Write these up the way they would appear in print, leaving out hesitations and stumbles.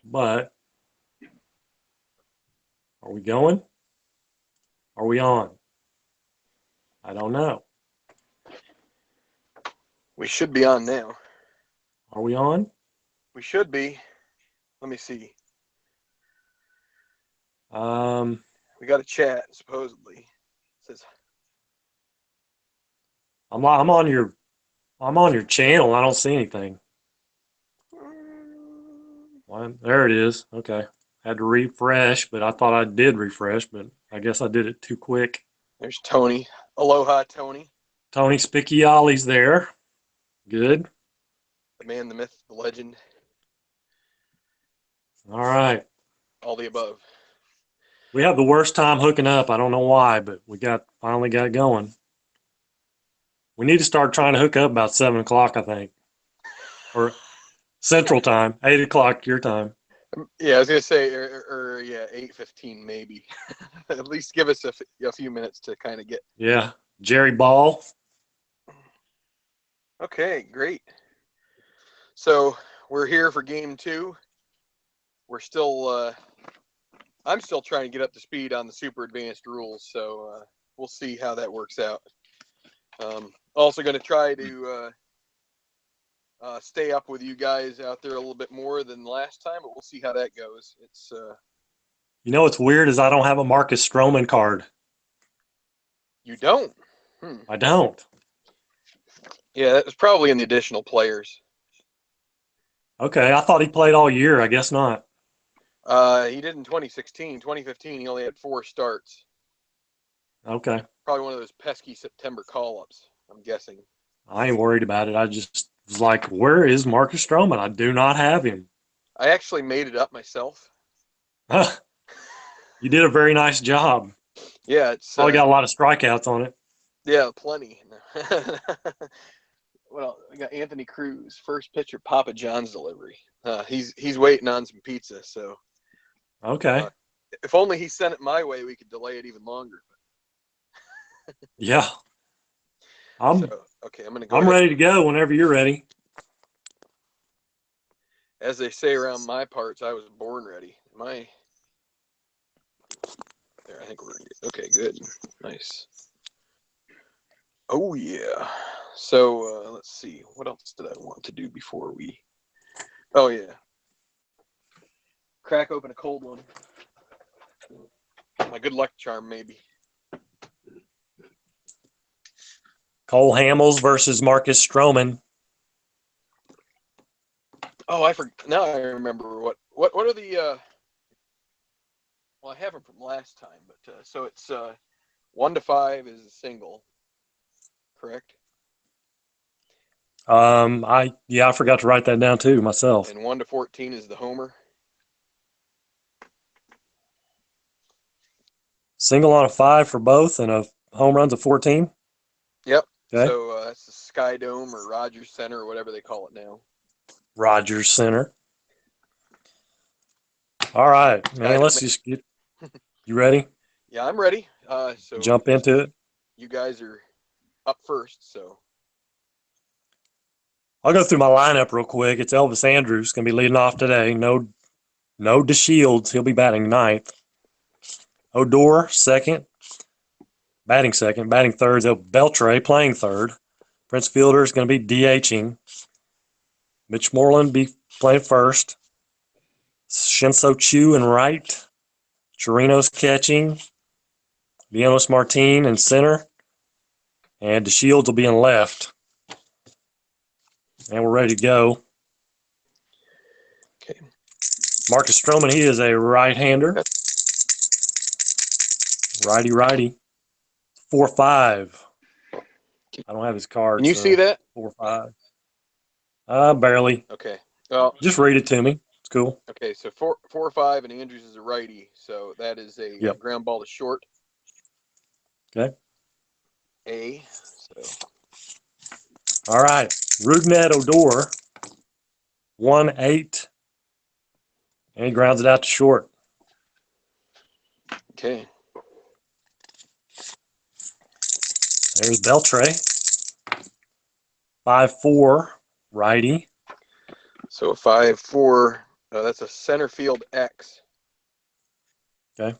but are we going? Are we on? I don't know. We should be on now. Are we on? We should be. Let me see. We got a chat, supposedly. It says I'm on your channel. I don't see anything. Well, there it is. Okay. Had to refresh, but I thought I did refresh, but I guess I did it too quick. there's Tony. Aloha, Tony. Tony Spiccioli's there. Good. The man, the myth, the legend. All right. All the above. We have the worst time hooking up. I don't know why, but we finally got going. We need to start trying to hook up about 7 o'clock, I think. Or Central Time, 8 o'clock your time. Yeah, I was gonna say, or yeah, 8:15 maybe. At least give us a few minutes to kind of get. Yeah, Jerry Ball. Okay, great. So we're here for game 2. We're still. I'm still trying to get up to speed on the super advanced rules, so we'll see how that works out. Also going to try to stay up with you guys out there a little bit more than last time, but we'll see how that goes. It's You know what's weird is I don't have a Marcus Stroman card. You don't? I don't. Yeah, that was probably in the additional players. Okay, I thought he played all year. I guess not. He did in 2016. 2015, he only had 4 starts. Okay. Probably one of those pesky September call-ups, I'm guessing. I ain't worried about it. I just was like, where is Marcus Stroman? I do not have him. I actually made it up myself. You did a very nice job. Yeah, it's probably got a lot of strikeouts on it. Yeah, plenty. Well, we got Anthony Cruz, first pitcher, Papa John's delivery. He's waiting on some pizza, so. Okay. If only he sent it my way, we could delay it even longer. Yeah. Okay, I'm gonna go. I'm ready to go whenever you're ready. As they say around my parts, I was born ready. Am I? There, I think we're okay. Good, nice. Oh yeah. So let's see. What else did I want to do before we? Oh yeah. Crack open a cold one. My good luck charm, maybe. Cole Hamels versus Marcus Stroman. Oh, I forgot. Now I remember what are the. Well, I have them from last time, but so it's 1 to 5 is a single, correct? I forgot to write that down too myself. And 1 to 14 is the homer. Single on a 5 for both, and a home run's a 14. Yep. Okay. So that's the Sky Dome or Rogers Center or whatever they call it now. Rogers Center. All right, man. Let's just get. You ready? Yeah, I'm ready. So jump into it. You guys are up first, so. I'll go through my lineup real quick. It's Elvis Andrus going to be leading off today. No DeShields. He'll be batting 9th. Odor, second. Batting second. Batting third is Beltre, playing third. Prince Fielder is going to be DHing. Mitch Moreland be playing first. Shinso Chu in right. Chirino's catching. Vienos Martin in center. And DeShields will be in left. And we're ready to go. Okay. Marcus Stroman, he is a right-hander. Righty. 4-5. I don't have his card. Can you see that? 4-5. Barely. Okay. Well, just read it to me. It's cool. Okay, so 4-5, and Andrews is a righty, so that is a ground ball to short. Okay. So. All right. Rougned Odor, 1-8, and he grounds it out to short. Okay. There's Beltre, 5-4, righty. So 5-4 That's a center field X. Okay.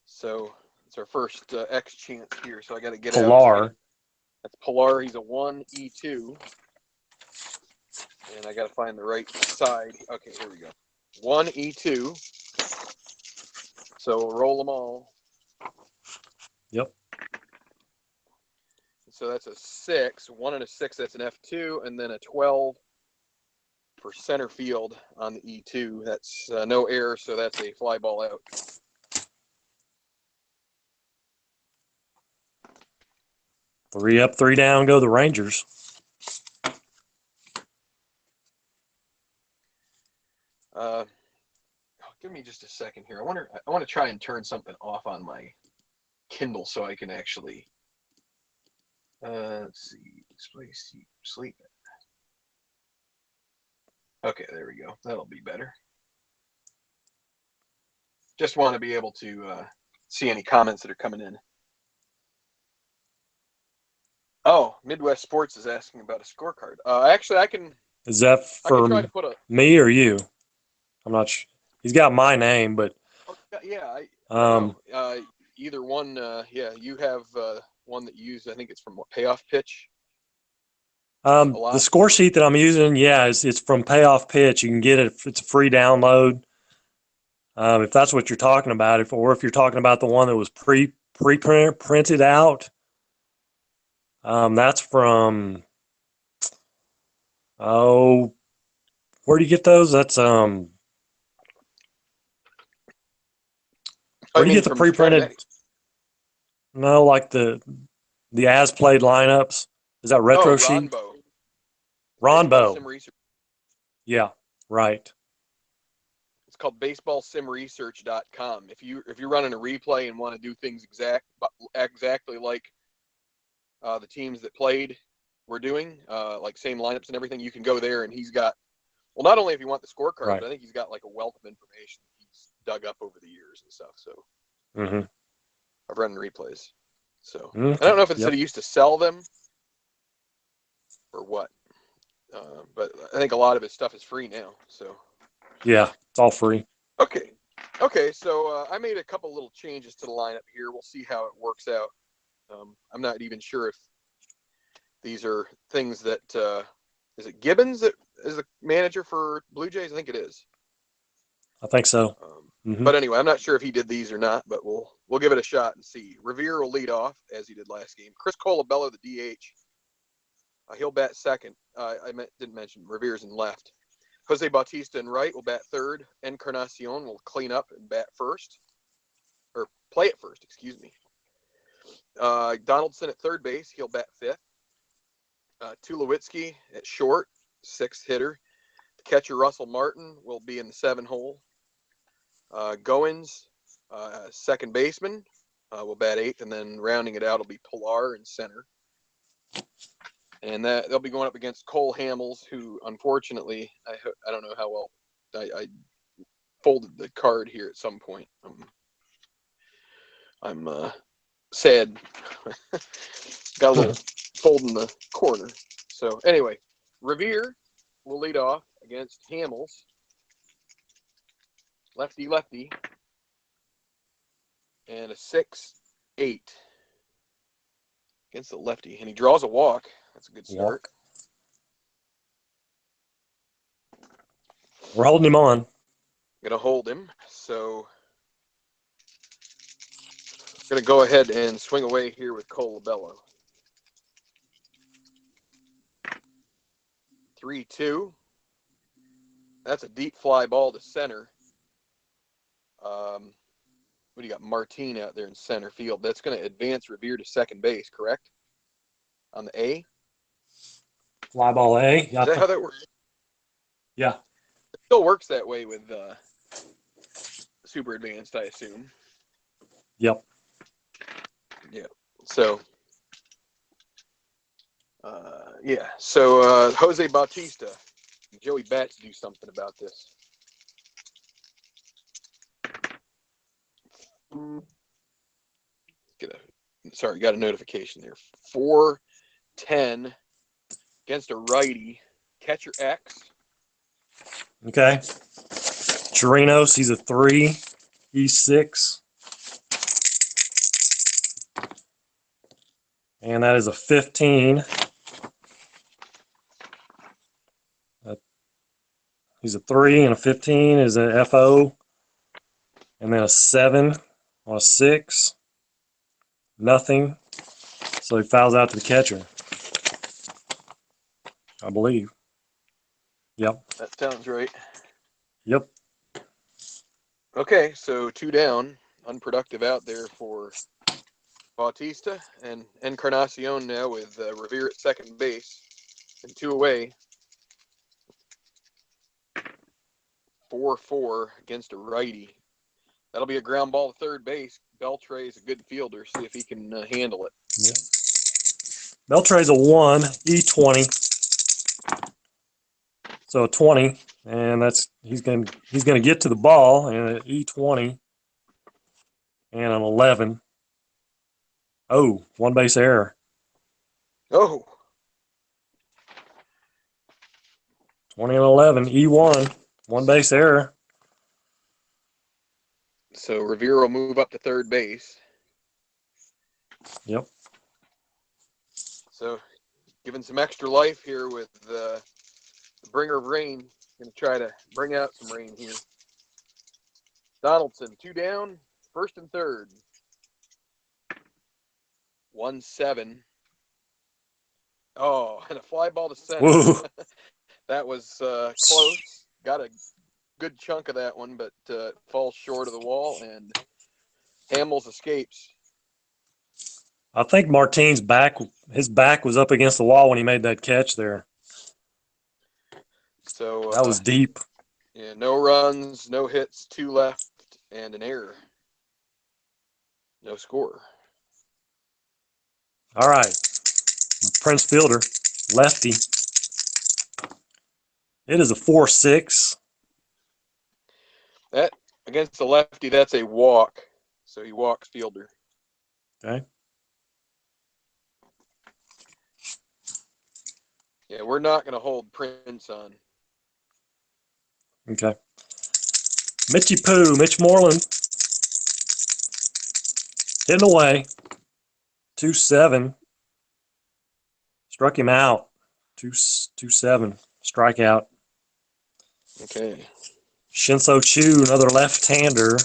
So it's our first X chance here. So I got to get Pilar. out. That's Pilar. He's a 1E2. And I got to find the right side. Okay, here we go. 1E2. So we'll roll them all. Yep. So that's a 6. 1 and a 6, that's an F2. And then a 12 for center field on the E2. That's no error, so that's a fly ball out. Three up, three down, go the Rangers. Give me just a second here. I want to try and turn something off on my Kindle so I can actually let's see, display sleep. Okay, there we go. That'll be better. Just want to be able to see any comments that are coming in. Oh, Midwest Sports is asking about a scorecard. Actually, I can. Is that I can for try to put a. me or you? I'm not sure. He's got my name, but Yeah, I know. Either one. Yeah, you have one that you use. I think it's from what, Payoff Pitch. the score sheet that I'm using, yeah, it's from Payoff Pitch. You can get it. It's a free download. If that's what you're talking about, or if you're talking about the one that was printed out, that's from. Oh, where do you get those? That's Where I do you mean, get the from pre-printed? Strat-o-matic. No, like the as played lineups. Is that Oh, retro sheet? Ronbo. Baseball Ronbo. Sim Research. Yeah, right. It's called baseballsimresearch.com. If you're running a replay and want to do things exactly like the teams that played were doing, like same lineups and everything, you can go there and he's got. Well, not only if you want the scorecard, Right. but I think he's got like a wealth of information he's dug up over the years and stuff. So I've run replays. So I don't know if it's that he used to sell them or what, but I think a lot of his stuff is free now. So yeah, it's all free. Okay. So I made a couple little changes to the lineup here. We'll see how it works out. I'm not even sure if these are things that is it Gibbons that is the manager for Blue Jays? I think it is. I think so. But anyway, I'm not sure if he did these or not, but we'll give it a shot and see. Revere will lead off as he did last game. Chris Colabello, the DH, he'll bat second. Didn't mention Revere's in left. Jose Bautista in right will bat third. Encarnacion will clean up and bat first, or play at first. Excuse me. Donaldson at third base, he'll bat fifth. Tulowitzki at short, sixth hitter. The catcher Russell Martin will be in the 7 hole. Goins, second baseman, will bat eighth, and then rounding it out will be Pilar in center. And that they'll be going up against Cole Hamels, who unfortunately I don't know how well I folded the card here at some point. I'm sad. Got a little fold in the corner. So anyway, Revere will lead off against Hamels. Lefty. And a 6-8 against the lefty. And he draws a walk. That's a good start. We're holding him on. Going to hold him. So I'm going to go ahead and swing away here with Colabello. 3-2. That's a deep fly ball to center. What do you got? Martine out there in center field. That's going to advance Revere to second base, correct? On the A? Fly ball A. Is that how that works? Yeah. It still works that way with Super Advanced, I assume. Yep. Yeah. So, So Jose Bautista and Joey Bats do something about this. Got a notification there. 4-10 against a righty. Catcher X. Okay. Chirinos, he's a 3, E6. And that is a 15. He's a 3 and a 15 is a FO. And then a 7 on a 6. Nothing. So he fouls out to the catcher, I believe. Yep. That sounds right. Yep. Okay, so 2 down. Unproductive out there for Bautista, and Encarnacion now with Revere at second base and 2 away. 4-4 against a righty. That'll be a ground ball to third base. Beltre is a good fielder. See if he can handle it. Yep. Beltre's a 1, E20. So a 20, and he's gonna get to the ball, and an E20 and an 11. Oh, one base error. Oh, 20 and 11, E1, one base error. so Revere will move up to third base. Yep. So giving some extra life here with the bringer of rain. Going to try to bring out some rain here. Donaldson, 2 down, first and third. 1-7. Oh, and a fly ball to center. Woo. That was close. Got a good chunk of that one, but falls short of the wall, and Hamels escapes. I think Martine's his back was up against the wall when he made that catch there. So That was deep. Yeah, no runs, no hits, 2 left, and an error. No score. All right. Prince Fielder, lefty. It is a 4-6. That against the lefty, that's a walk. So he walks Fielder. Okay. Yeah, we're not going to hold Prince on. Okay. Mitch Moreland. Hitting away. 2-7. Struck him out. 2-7. Strikeout. Okay. Shinso Chu, another left-hander.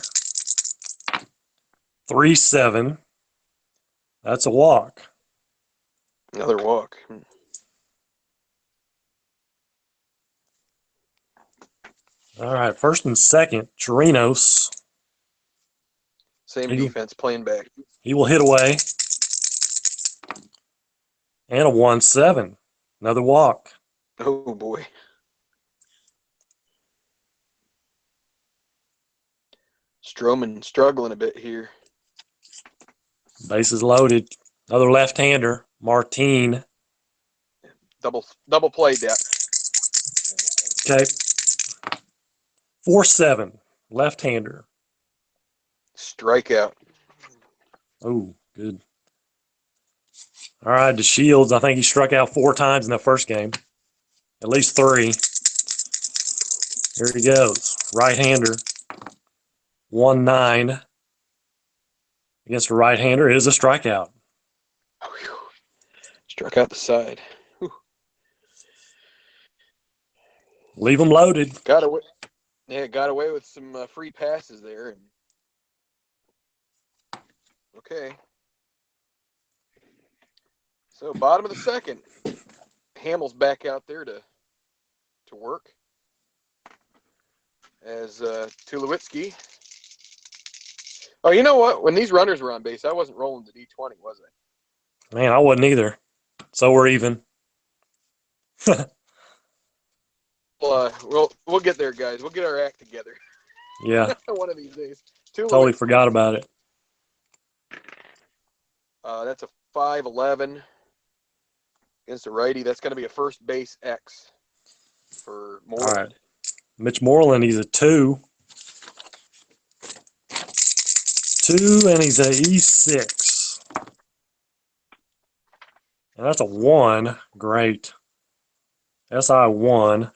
3-7. That's a walk. Another walk. All right, first and second, Chirinos. Same defense playing back. He will hit away. And a 1-7. Another walk. Oh, boy. Stroman struggling a bit here. Bases loaded. Another left-hander, Martine. Double play depth. Okay. 4-7. Left-hander. Strikeout. Oh, good. All right, DeShields, I think he struck out 4 times in the first game. At least 3. Here he goes. Right-hander. 1-9. Against a right-hander. It is a strikeout. Oh, struck out the side. Whew. Leave him loaded. Got away. Yeah, got away with some free passes there. Okay. So bottom of the second. Hamels back out there to work. As Tulowitzki. Oh, you know what? When these runners were on base, I wasn't rolling the D20, was I? Man, I wasn't either. So we're even. We'll get there, guys. We'll get our act together. Yeah. One of these days. Totally forgot about it. That's a 5-11 against a righty. That's going to be a first base X for Moreland. All right. Mitch Moreland, he's a 2. 2, and he's a E6. And that's a 1. Great. SI1.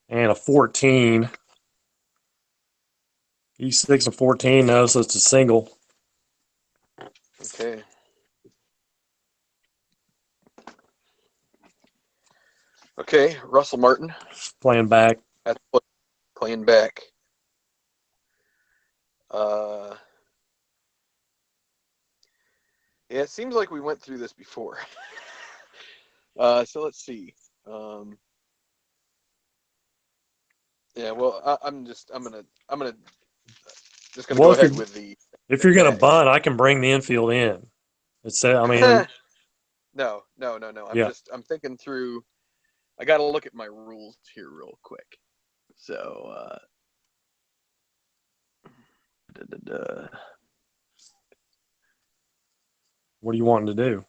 And a 14. He's 6 and 14 now, so it's a single. Okay. Okay, Russell Martin. Playing back. That's playing back. Yeah, it seems like we went through this before. So let's see. Yeah, well, I'm gonna Well, go if you're ahead with the if you're gonna back here. bunt, I can bring the infield in. I mean, No. yeah. I'm thinking through. I got to look at my rules here real quick. So, What are you wanting to do?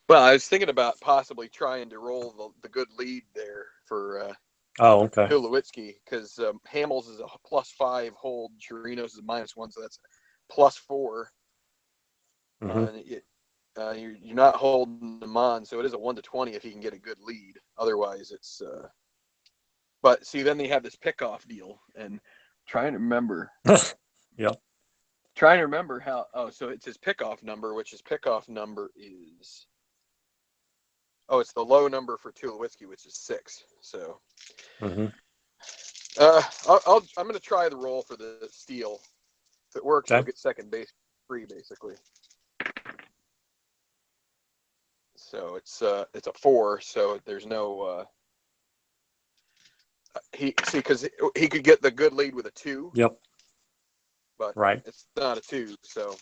well, I was thinking about possibly trying to roll the good lead there for Oh, okay. Tulowitzki, because Hamels is a +5 hold, Chirinos is a -1, so that's +4. You're not holding them on, so it is a 1-20 if he can get a good lead. Otherwise, it's. But see, then they have this pickoff deal, and trying to remember. Yeah. Trying to remember how. Oh, so it's his pickoff number, which his pickoff number is. Oh, it's the low number for Tulowitzki, which is 6. So. I'm going to try the roll for the steal. If it works, he'll Okay. get second base free, basically. So it's a 4. So there's no. Because he could get the good lead with a 2. Yep. But Right. it's not a 2. So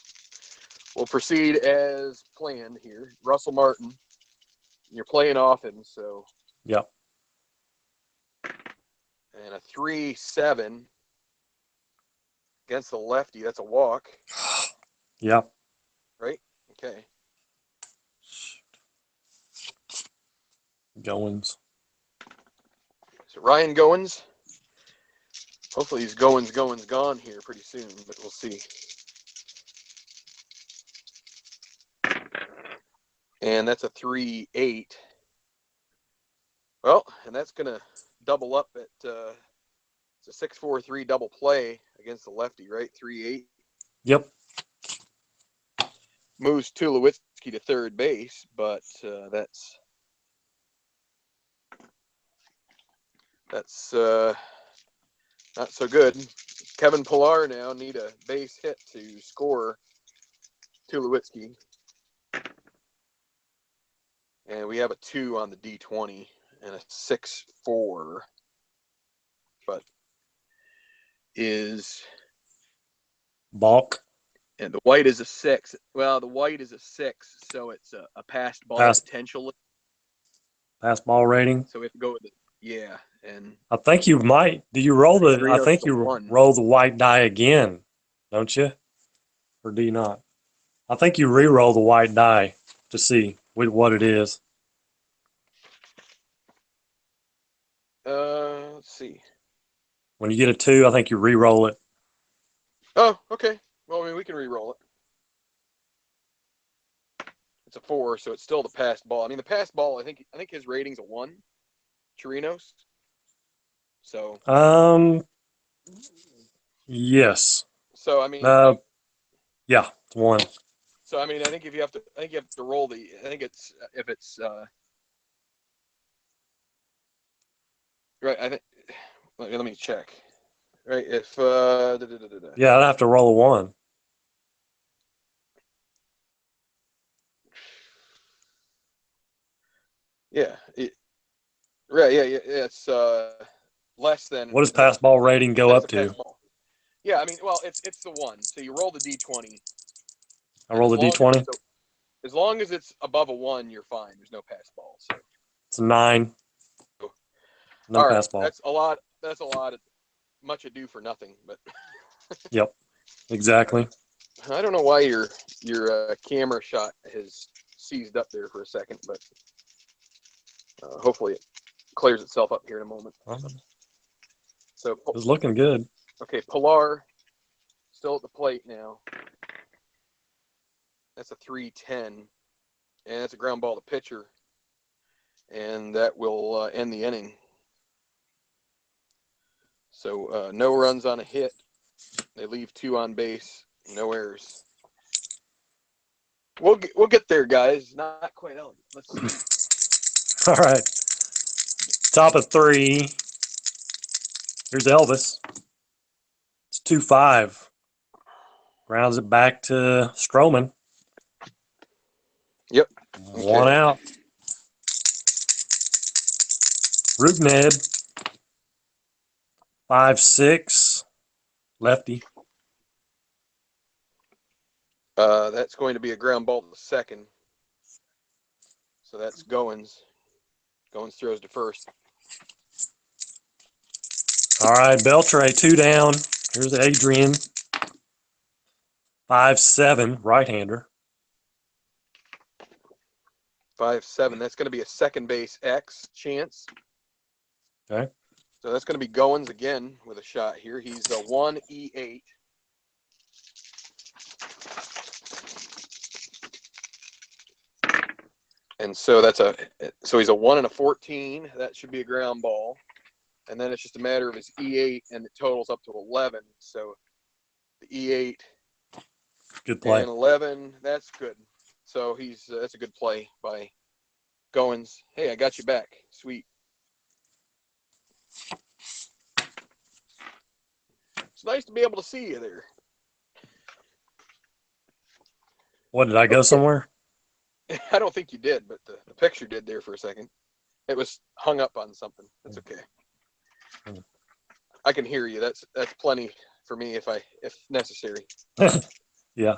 we'll proceed as planned here. Russell Martin, you're playing off him, so. Yep. And a 3-7 against the lefty. That's a walk. Yep. Right? Okay. Goins. So Ryan Goins. Hopefully he's Goins gone here pretty soon, but we'll see. And that's a 3-8. Well, and that's going to double up at it's a 6-4-3 double play against the lefty, right? 3-8. Yep. Moves Tulowitzki to third base, but that's not so good. Kevin Pillar now need a base hit to score Tulowitzki. And we have a 2 on the D20 and a 6-4. But is Balk. and the white is a 6. Well, the white is a 6, so it's a passed ball potential. Pass ball rating. So we have to go with it. Yeah, and I think you might. Do you roll the? I think you 1. roll the white die again, don't you? Or do you not? I think you re-roll the white die to see what it is. Let's see. When you get a 2, I think you re-roll it. Oh, okay. Well, I mean, we can re-roll it. It's a 4, so it's still the passed ball. I mean, the passed ball. I think his rating's a 1. Chirinos. So. Yes. So I mean. Yeah, it's 1. So I mean, I think you have to roll the. I think it's if it's. Right. I think. Let me check. Right. If. Yeah, I'd have to roll a 1. Yeah. Right. Yeah. It's less than. What does pass ball rating go That's up a to? pass ball. Yeah. I mean, well, it's the 1. So you roll the D20. I roll the D20. As long as it's above a 1, you're fine. There's no pass ball. So. It's a 9. No All right. pass ball. That's a lot. That's a lot. Much ado for nothing. But. Yep. Exactly. I don't know why your camera shot has seized up there for a second, but hopefully it clears itself up here in a moment. So It's looking good. Okay, Pilar still at the plate now. That's a 3-10, and that's a ground ball to pitcher, and that will end the inning. So no runs on a hit, They leave 2 on base, no errors. We'll get there, guys. Not quite elegant. Let's see. All right. Top of 3. Here's Elvis. It's 2-5. Grounds it back to Stroman. Yep. One out. Root Ned. 5-6. Lefty. That's going to be a ground ball to second. So that's Goins. Goins throws to first. All right, Beltre, 2 down. Here's Adrian. 5-7, right-hander. 5-7. That's going to be a second base X chance. Okay. So that's going to be Goins again with a shot here. He's a 1E8. And so he's a 1 and a 14. That should be a ground ball. And then it's just a matter of his E8, and it totals up to 11. So the E8 Good play. and 11, that's good. So that's a good play by Goins. Hey, I got you back. Sweet. It's nice to be able to see you there. What, did I go somewhere? I don't think you did, but the picture did there for a second. It was hung up on something. That's okay. I can hear you. That's plenty for me if necessary. Yeah.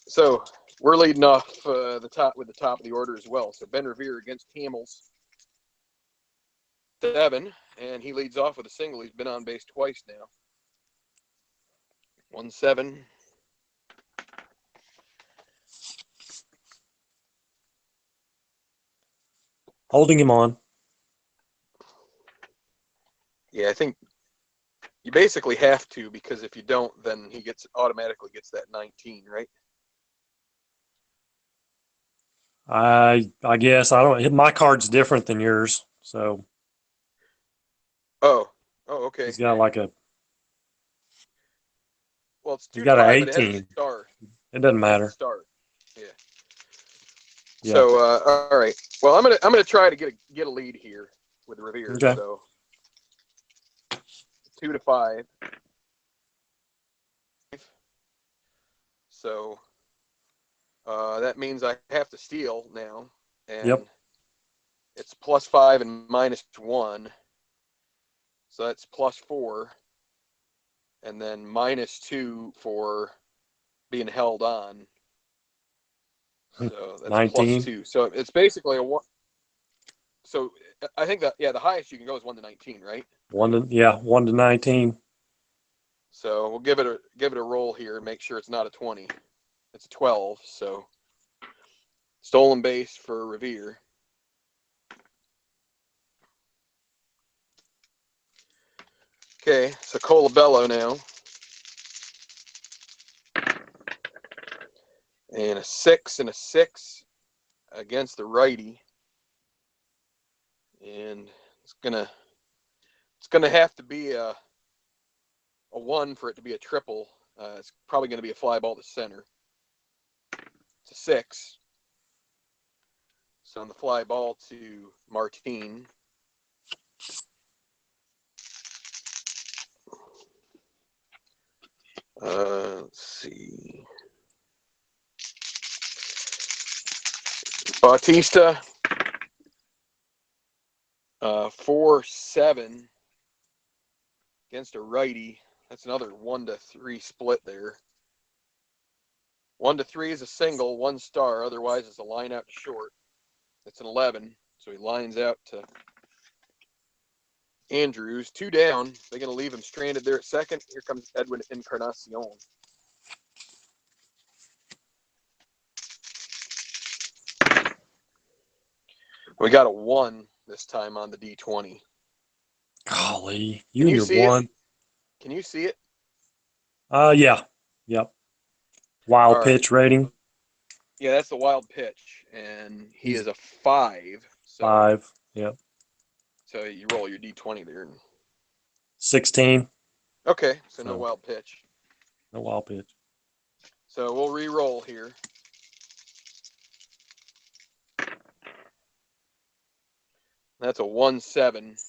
So we're leading off the top of the order as well. So Ben Revere against Hamels. 7, and he leads off with a single. He's been on base twice now. 1-7. Holding him on. Yeah, I think you basically have to, because if you don't, then he automatically gets that 19, right? I guess I don't. My card's different than yours, so. Oh, okay. He's got like a. Well, it's 2-5, He's got an but it has a 18. star. It doesn't matter. Star. Yeah. Yeah. So all right. Well, I'm gonna try to get a lead here with Revere. Okay. So 2-5. So that means I have to steal now, and Yep. it's +5 and -1. So that's +4, and then -2 for being held on. So that's 19. +2. So it's basically a 1. So I think that, yeah, the highest you can go is 1 to 19, right? 1 to 19. So we'll give it a roll here and make sure it's not a 20. It's a 12. So stolen base for Revere. Okay, so Colabello now. And a 6 and a 6 against the righty. And it's gonna have to be a 1 for it to be a triple. It's probably gonna be a fly ball to center. It's a 6. So on the fly ball to Martine. Let's see. Bautista. 4-7 against a righty. That's another 1-3 split there. 1-3 is a single, 1 star. Otherwise, it's a line out to short. It's an 11. So he lines out to Andrews. 2 down. They're going to leave him stranded there at second. Here comes Edwin Encarnacion. We got a 1 this time on the D20. Golly, you Can and you your see 1. it? Can you see it? Yeah. Yep. Wild All right. pitch rating. Yeah, that's the wild pitch, and he He's is a 5. So 5. Yep. So you roll your D20 there. 16. Okay, so no So wild pitch. no wild pitch. So we'll re-roll here. That's a 1-7.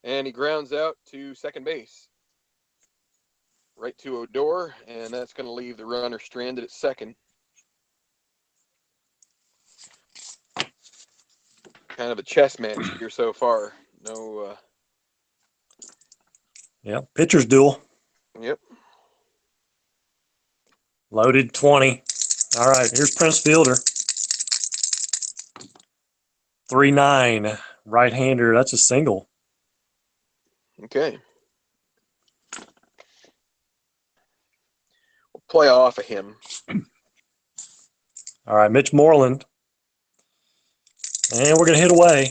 And he grounds out to second base. Right to Odor, and that's going to leave the runner stranded at second. Kind of a chess match here so far. No. Yep. Pitcher's duel. Yep. Loaded 20. All right. Here's Prince Fielder. 3-9. Right-hander. That's a single. Okay. We'll play off of him. All right. Mitch Moreland. And we're going to hit away.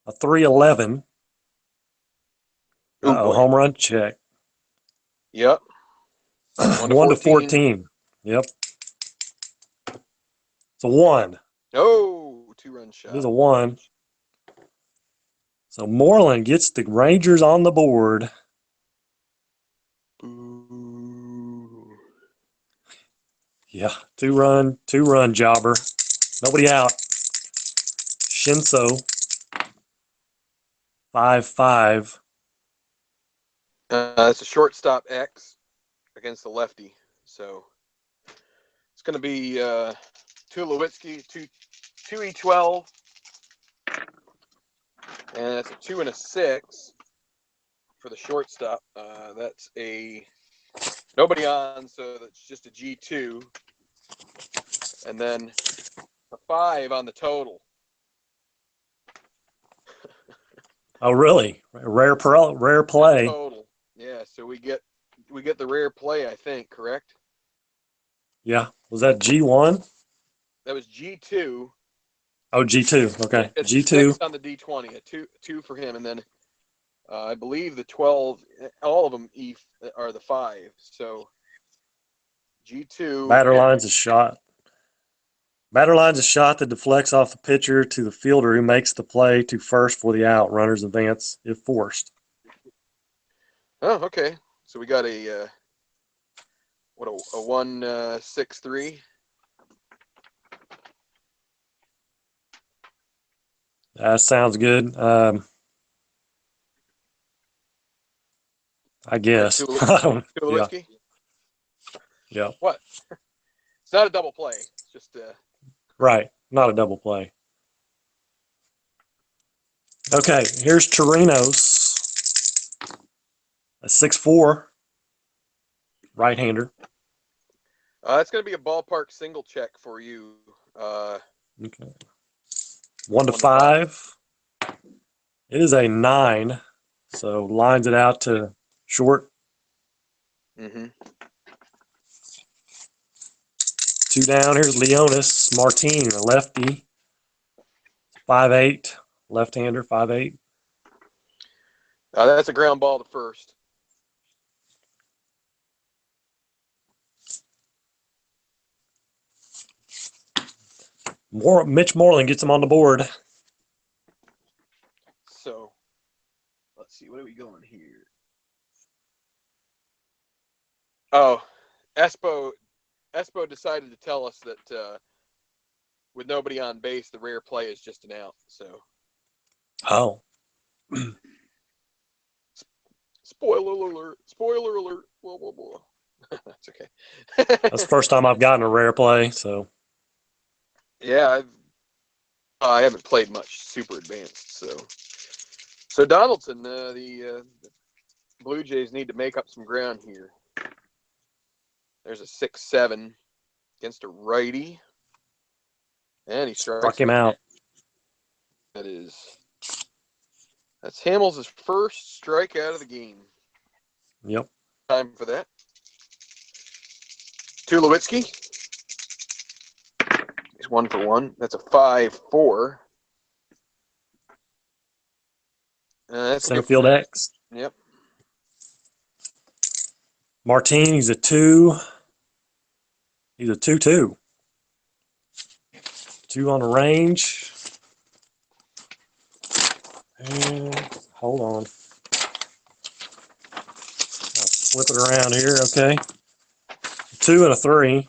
A 3-11. Oh boy. Home run check. Yep. 1 to 14. Yep. It's a 1. Oh, 2-run shot. It is a 1. So Moreland gets the Rangers on the board. Ooh. Yeah, two-run jobber. Nobody out. Shinso, 5-5. That's a shortstop X against the lefty. So it's going to be Tulowitzki, 2E12. And that's a 2 and a 6 for the shortstop. That's a nobody on, so that's just a G2. And then a 5 on the total. Oh, really? Rare play. Total. Yeah, so we get the rare play, I think, correct? Yeah. Was that G1? That was G2. Oh, G2. Okay. It's G2. 6 on the D20, a 2 for him, and then I believe the 12, all of them are the 5. So G2. Batter line's a shot. Batter line's a shot that deflects off the pitcher to the fielder who makes the play to first for the out. Runners advance if forced. Oh, okay. So we got a 1-6-3. That sounds good. I guess. Yeah. Tulowitzki? Yeah. What? It's not a double play. It's just Right. Not a double play. Okay. Here's Torinos. A 6'4". Right-hander. It's going to be a ballpark single check for you. Okay. 1 to 5. It is a 9. So lines it out to short. Mm-hmm. 2 down. Here's Leonis Martin, a lefty. 5'8". Left-hander, 5'8". That's a ground ball to first. Mitch Moreland gets him on the board. So let's see, what are we going here? Oh, Espo decided to tell us that with nobody on base, the rare play is just an out. So Oh. spoiler alert! Spoiler alert! Blah, blah, blah. That's okay. That's the first time I've gotten a rare play, so. Yeah, I haven't played much super advanced, so Donaldson, the Blue Jays need to make up some ground here. There's a 6-7 against a righty, and he Struck him out. That's Hamels' first strikeout of the game. Yep. Time for that. Tulowitzki. He's 1 for 1. That's a 5-4. That's Center field X. Yep. Martin, he's a 2. He's a 2-2. 2 on the range. And hold on. Flip it around here. Okay. 2 and a 3.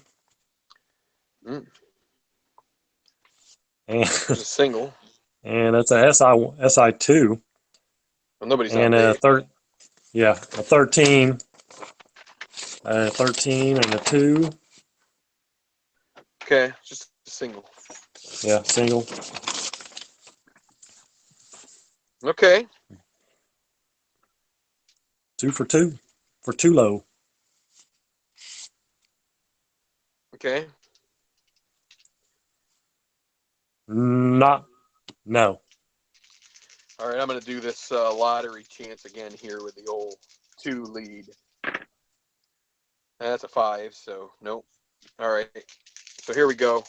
Mm. And, There's a single. and that's a SI2. Well, nobody's on And a base. a 13. A 13 and a 2. Okay, just a single. Yeah, single. Okay. 2 for 2. For 2 low. Okay. No. All right, I'm going to do this lottery chance again here with the old 2 lead. That's a 5, so nope. All right, so here we go.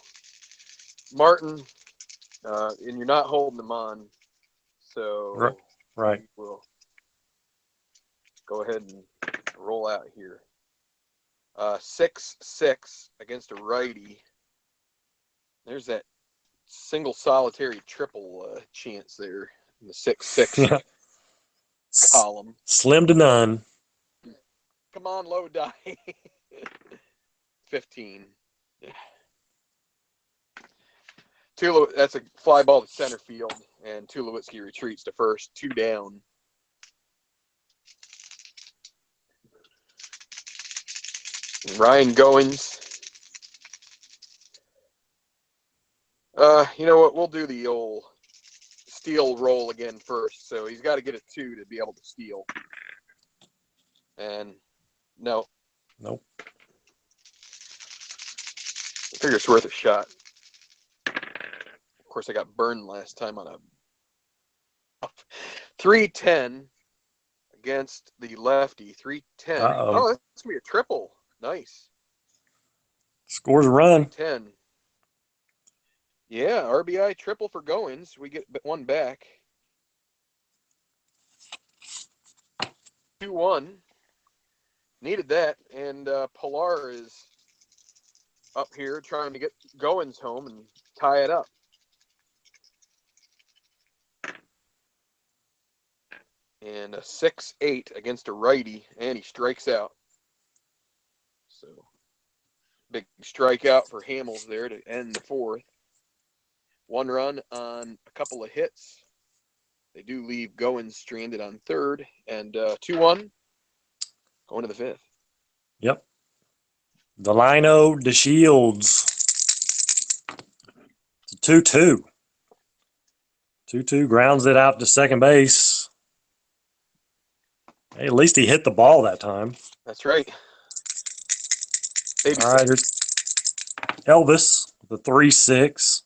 Martin, and you're not holding them on, so Right. we'll go ahead and roll out here. 6-6 against a righty. There's that single solitary triple chance there in the 6-6 Yeah. column. Slim to none. Come on, low die. 15. That's a fly ball to center field, and Tulowitzki retreats to first, 2 down. Ryan Goins. You know what? We'll do the old steal roll again first. So he's got to get a 2 to be able to steal. And no. Nope. I figure it's worth a shot. Of course, I got burned last time on a 3-10 against the lefty. 3-10. Uh-oh. Oh, that's going to be a triple. Nice. Scores a run. 10. Yeah, RBI triple for Goins. We get 1 back. 2-1. Needed that. And Pilar is up here trying to get Goins home and tie it up. And a 6-8 against a righty, and he strikes out. So, big strikeout for Hamels there to end the 4th. 1 run on a couple of hits. They do leave Goins stranded on 3rd, and 2-1 going to the 5th. Yep. Delino DeShields. 2-2. 2-2 grounds it out to second base. Hey, at least he hit the ball that time. That's right. All right, here's Elvis, the 3-6.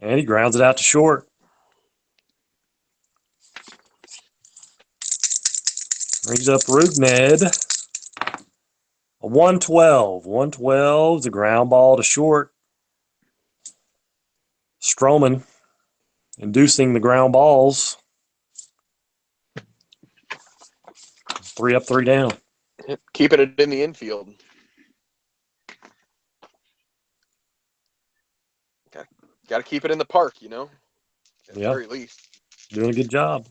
And he grounds it out to short. Brings up Rugned. A 112. 112 is a ground ball to short. Stroman inducing the ground balls. 3 up, 3 down. Keeping it in the infield. Got to keep it in the park, you know, at the very least. Doing a good job,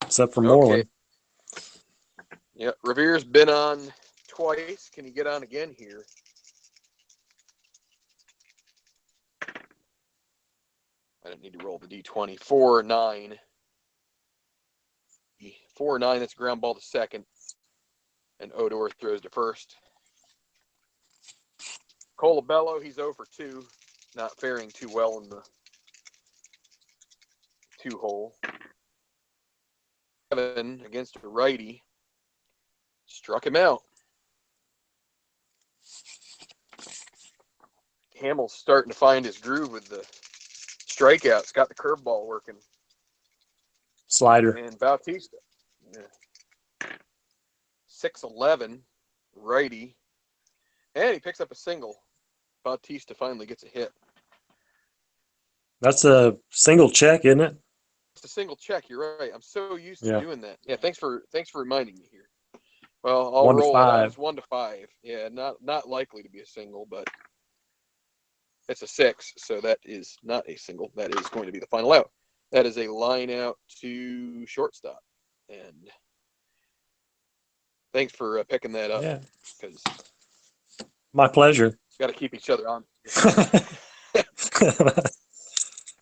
except for Moreland. Yeah, Revere's been on twice. Can he get on again here? I didn't need to roll the D20. 4-9. 4-9, that's a ground ball to second. And Odor throws to first. Colabello, he's 0 for 2. Not faring too well in the 2-hole. 7 against a righty. Struck him out. Hamels starting to find his groove with the strikeouts. Got the curveball working. Slider. And Bautista. Yeah. 6-11. Righty. And he picks up a single. Bautista finally gets a hit. That's a single check, isn't it? It's a single check. You're right. I'm so used to doing that. Yeah. Thanks for reminding me here. Well, I'll roll it out. It's 1-5. Yeah, not likely to be a single, but it's a 6, so that is not a single. That is going to be the final out. That is a line out to shortstop, and Thanks for picking that up. Yeah. Because My pleasure. got to keep each other on.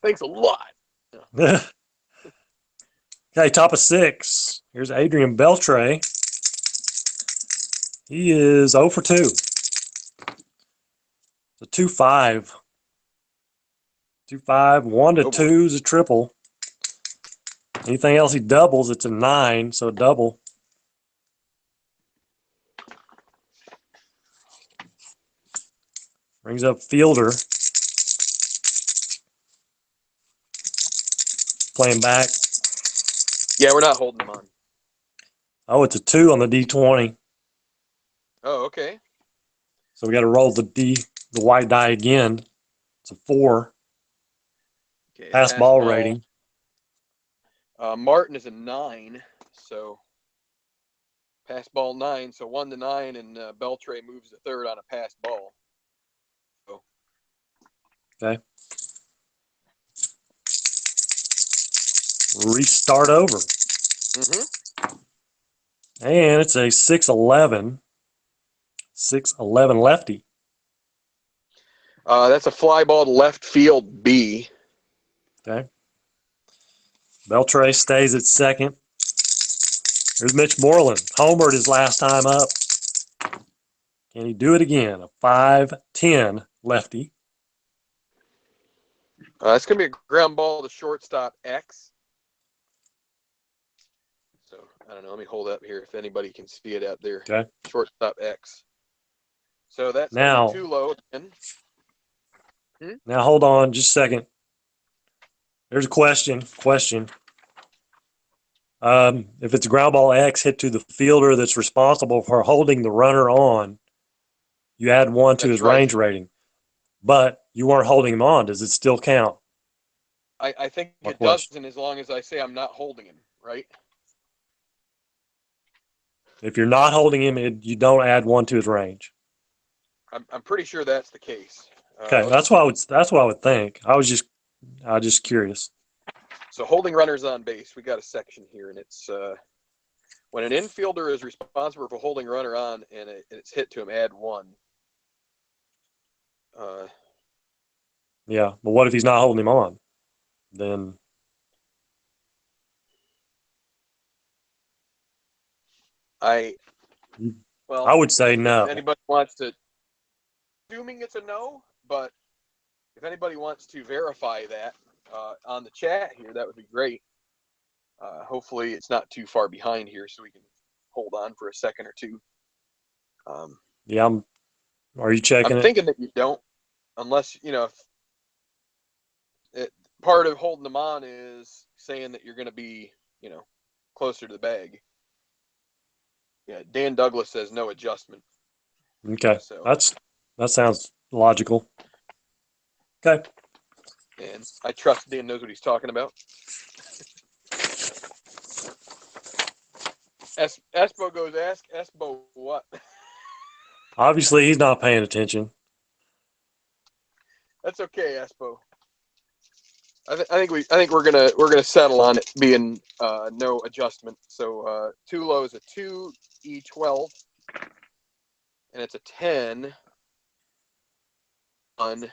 Thanks a lot. Okay, top of 6. Here's Adrian Beltre. He is 0 for 2. It's a 2-5. 2-5. 1 to 2 is a triple. Anything else he doubles, it's a 9, so a double. Brings up Fielder. Playing back. Yeah, we're not holding them on. Oh, it's a 2 on the D20. Oh, okay. So we got to roll the white die again. It's a 4. Okay. Pass ball rating. Martin is a 9, so pass ball 9. So 1 to 9, and Beltre moves to third on a pass ball. So. Okay. Restart over. And it's a 6-11. 6-11 lefty. That's a fly ball to left field B. Okay. Beltre stays at second. There's Mitch Moreland. Homered his last time up. Can he do it again? A 5-10 lefty. It's going to be a ground ball to shortstop X. So, I don't know. Let me hold up here if anybody can see it out there. Okay. Shortstop X. So that's now too low. Now hold on just a second. There's a question. If it's a ground ball X hit to the fielder that's responsible for holding the runner on, you add 1 to his range rating. But you weren't holding him on. Does it still count? I think it doesn't, as long as I say I'm not holding him, right? If you're not holding him, you don't add 1 to his range. I'm pretty sure that's the case. Okay, that's what I would think. I was just curious. So holding runners on base, we got a section here, and it's when an infielder is responsible for holding a runner on and it's hit to him, add 1. Yeah, but what if he's not holding him on? Then I would say no. If anybody wants to, assuming it's a no, but if anybody wants to verify that on the chat here, that would be great. Hopefully it's not too far behind here, so we can hold on for a second or two. Yeah, are you checking it? I'm thinking that you don't, unless, part of holding them on is saying that you're going to be, closer to the bag. Yeah, Dan Douglas says no adjustment. Okay, so that sounds logical. Okay. And I trust Dan knows what he's talking about. Espo goes, ask Espo what? Obviously, he's not paying attention. That's okay, Espo. I think we're gonna settle on it being no adjustment. So too low is a 2 E12, and it's a 10 on,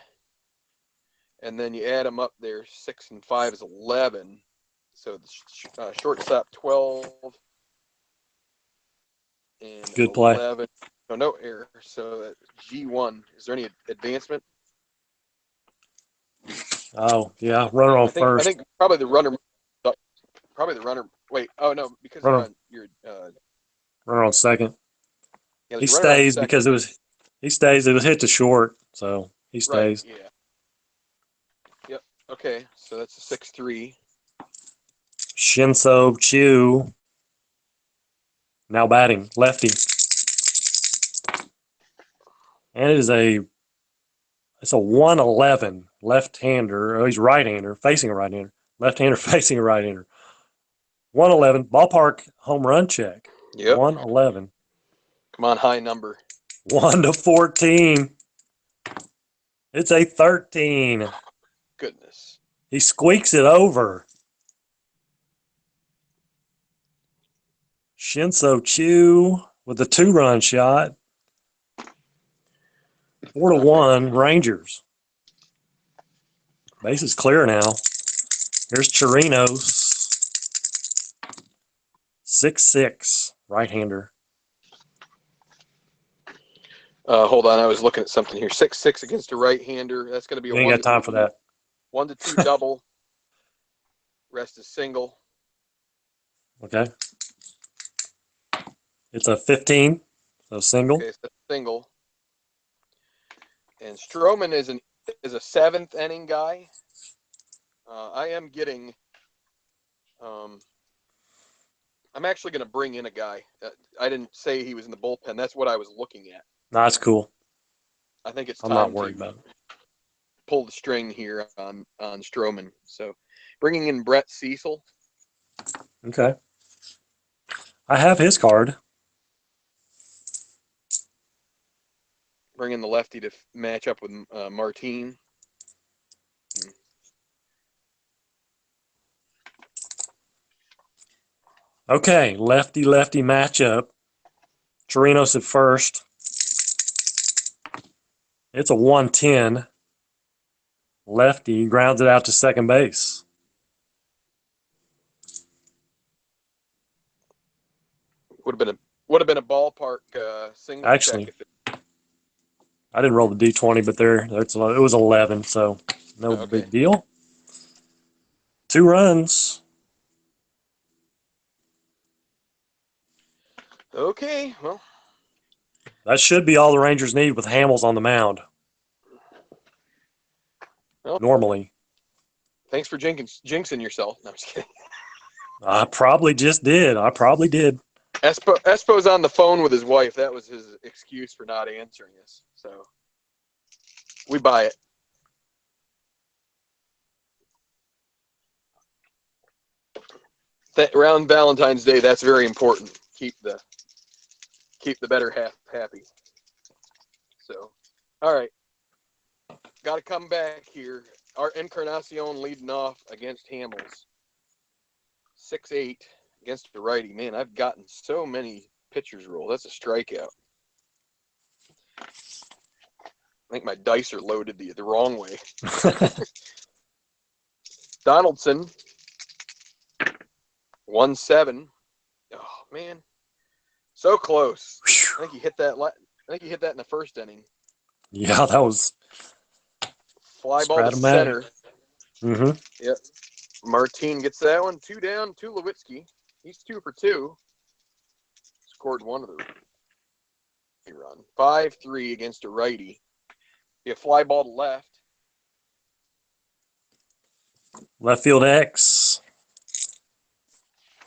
and then you add them up there. 6 and 5 is 11. So the shortstop 12 and Good play. 11. No error. So G1. Is there any advancement? Oh yeah, runner on first. I think probably the runner. Wait. Oh no, because you're runner on second. Yeah, he stays because it was hit to short, so he stays. Right, yeah. Yep. Okay, so that's a 6-3. Shinso Chu now batting, lefty, and it's a 111 left-hander. Oh, he's right-hander facing a right-hander. Left-hander facing a right-hander. 111 ballpark home run check. Yep. 111. Come on, high number. 1 to 14. It's a 13. Goodness. He squeaks it over. Shinso Chu with the 2-run shot. 4-1 Rangers. Base is clear now. Here's Chirinos. 6-6 right-hander. Hold on, I was looking at something here. 6-6 against a right-hander. That's going to be You a ain't got time for that. 1-2 double. Rest is single. Okay. It's a 15, so single. Okay, so single. And Stroman is a 7th inning guy. I am getting. I'm actually going to bring in a guy. I didn't say he was in the bullpen. That's what I was looking at. No, that's cool. I think it's I'm time not worried to about it. pull the string here on Stroman. So bringing in Brett Cecil. Okay. I have his card. Bringing the lefty to match up with Martine. Okay, lefty-lefty matchup. Chirinos at first. It's a 110. Lefty grounds it out to second base. Would have been a ballpark single Actually, check. I didn't roll the D20, but it was 11, so no Okay. big deal. 2 runs. Okay, well. That should be all the Rangers need with Hamels on the mound. Well, normally. Thanks for jinxing yourself. No, I'm just kidding. I probably just did. I probably did. Espo's on the phone with his wife. That was his excuse for not answering us. So we buy it. Around Valentine's Day, that's very important. Keep the better half happy. So, all right. Got to come back here. Our Encarnacion leading off against Hamels. 6-8 against the righty. Man, I've gotten so many pitchers roll. That's a strikeout. I think my dice are loaded the wrong way. Donaldson, 1-7. Oh man, so close. I think he hit that. I think he hit that in the first inning. Yeah, that was fly ball to center. Mm-hmm. Yep. Martine gets that one. 2 down. Tulowitzki. He's 2 for 2. Scored one of the run. 5-3 against a righty. Be a fly ball to left. Left field X.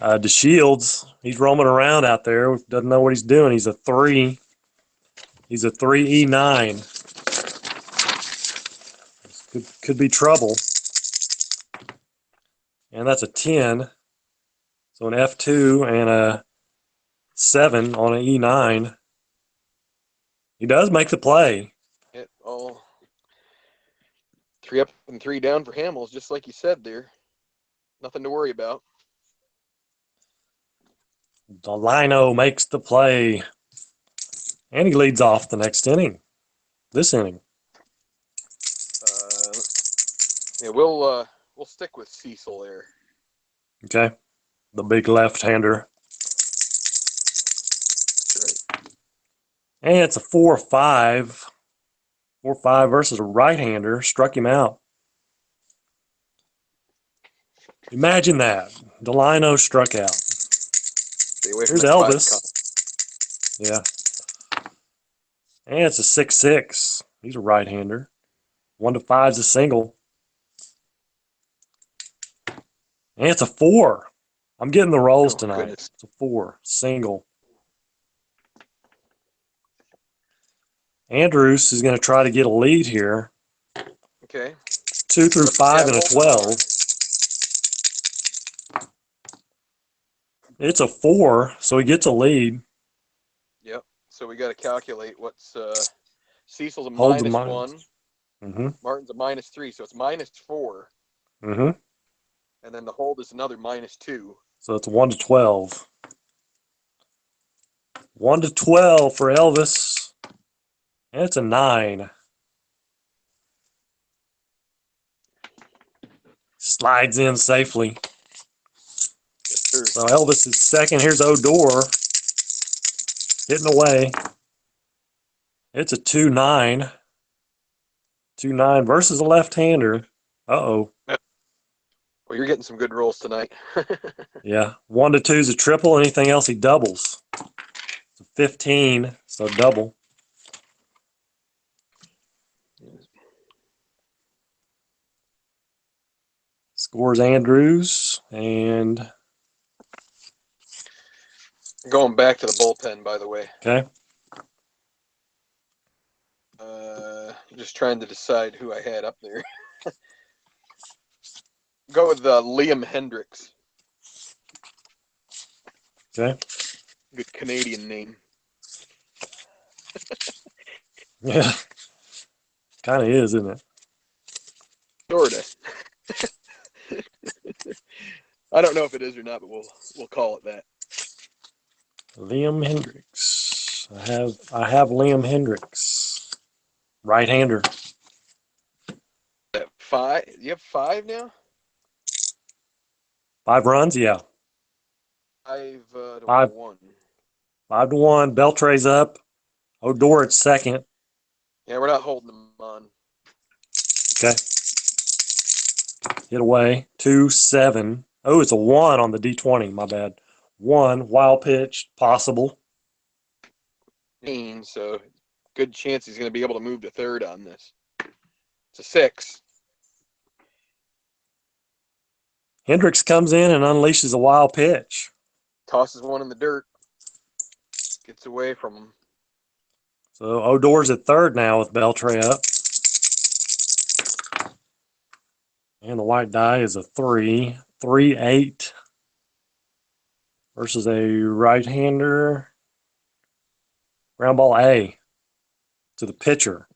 DeShields, he's roaming around out there. Doesn't know what he's doing. He's a 3. He's a 3E9. Could be trouble. And that's a 10. So an F2 and a 7 on an E9. He does make the play. All 3 up and 3 down for Hamels, just like you said there. Nothing to worry about. Delino makes the play. And he leads off the next inning. This inning. Yeah, we'll stick with Cecil there. Okay. The big left-hander. That's right. And it's a 4-5. 4-5 versus a right-hander. Struck him out. Imagine that. Delino struck out. Stay away from Here's that Elvis. Yeah. And it's a 6-6. He's a right-hander. 1-5 is a single. And it's a 4. I'm getting the rolls tonight. Goodness. It's a 4. Single. Andrews is going to try to get a lead here. Okay. 2 through 5 and a 12. It's a 4, so he gets a lead. Yep. So we got to calculate what's Cecil's a Holds minus a 1. Mm-hmm. Martin's a -3, so it's -4. Mm-hmm. And then the hold is another -2. So it's 1-12. 1 to 12 for Elvis. And it's a 9. Slides in safely. Yes, sir. So Elvis is second. Here's Odor. Getting away. It's a 2-9. 2-9 versus a left-hander. Uh-oh. Well, you're getting some good rolls tonight. Yeah. 1 to 2 is a triple. Anything else, he doubles. It's a 15, so double. Scores Andrews. And Going back to the bullpen, by the way. okay. Just trying to decide who I had up there. Go with Liam Hendricks. Okay. Good Canadian name. Yeah. Kind of is, isn't it? Sorta. I don't know if it is or not, but we'll call it that. Liam Hendricks. I have Liam Hendricks. Right-hander. At 5? You have 5 now? 5 runs, yeah. 5 to 5 1. 5 to 1. Beltre's up. Odor at second. Yeah, we're not holding them on. Okay. Hit away. 2-7. Oh, it's a 1 on the D20. My bad. 1. Wild pitch. Possible. So good chance he's going to be able to move to third on this. It's a 6. Hendricks comes in and unleashes a wild pitch. Tosses one in the dirt. Gets away from him. So Odor's at third now with Beltre up. And the white die is a 3. 3-8 versus a right-hander. Ground ball A to the pitcher.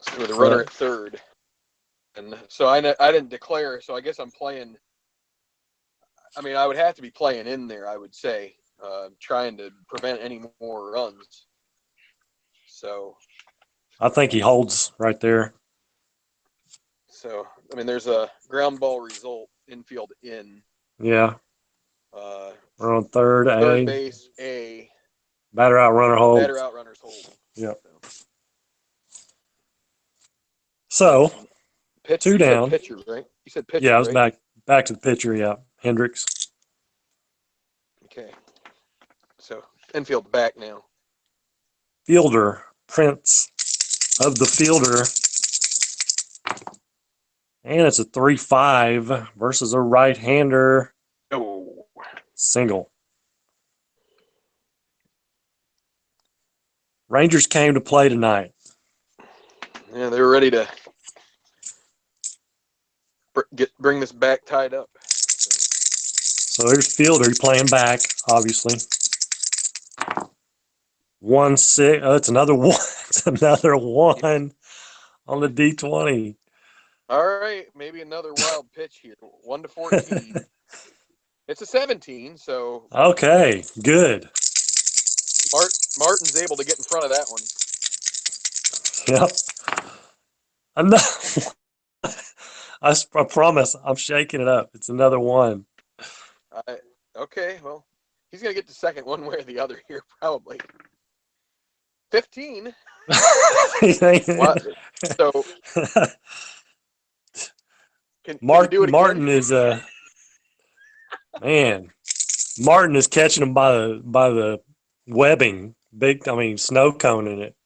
So with a runner at third. And so I didn't declare, so I guess I'm playing. I mean, I would have to be playing in there, I would say, trying to prevent any more runs. So I think he holds right there. So, I mean, there's a ground ball result, infield in. Yeah. We're on third A. Base A. Batter out, runner hold. Batter out, runners hold. Yep. So Pitch, 2 you down. said pitcher, right? You said pitcher, Yeah, I was right? back to the pitcher. Yeah, Hendricks. Okay. So infield back now. Fielder, Prince of the fielder. And it's a 3-5 versus a right-hander. Oh. Single. Rangers came to play tonight. Yeah, they were ready to bring this back tied up. So there's Fielder playing back, obviously. 1-6. Oh, it's another 1. It's another 1 on the D20. All right, maybe another wild pitch here. 1 to 14. It's a 17, so Okay, good. Martin's able to get in front of that one. Yep. I promise I'm shaking it up. It's another 1. Okay, well, he's going to get to second one way or the other here, probably. 15. What? So, can you do it again? Martin is man. Martin is catching him by the webbing. Snow cone in it.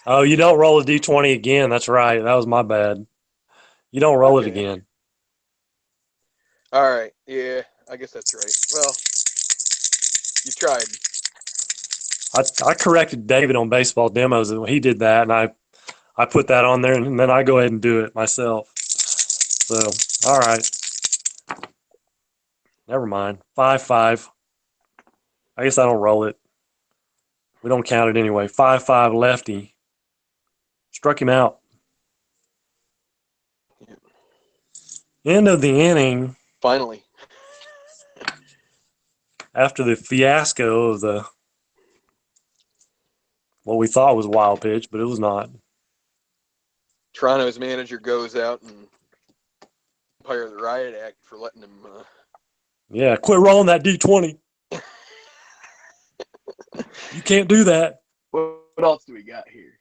Oh, you don't roll a D20 again. That's right. That was my bad. You don't roll it again. All right. Yeah, I guess that's right. Well, you tried. I corrected David on baseball demos, and he did that, and I put that on there, and then I go ahead and do it myself. So, all right. Never mind. 5-5. I guess I don't roll it. We don't count it anyway. 5-5 lefty. Struck him out. End of the inning. Finally. After the fiasco of the what we thought was a wild pitch, but it was not. Toronto's manager goes out and fire the riot act for letting him. Yeah, quit rolling that D20. You can't do that. What else do we got here?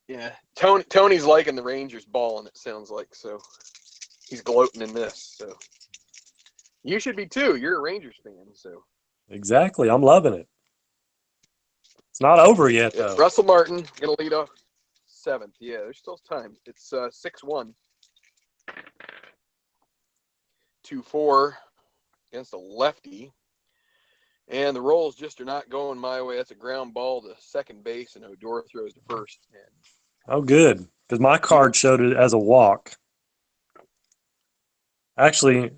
Yeah, Tony's liking the Rangers balling. It sounds like so. He's gloating in this. So you should be too. You're a Rangers fan, so. Exactly. I'm loving it. It's not over yet, Yeah, though. Russell Martin gonna lead off 7th. Yeah, there's still time. It's 6-1. 2-4 against a lefty. And the rolls just are not going my way. That's a ground ball to second base, and Odor throws to first. And Oh, good. Because my card showed it as a walk. Actually,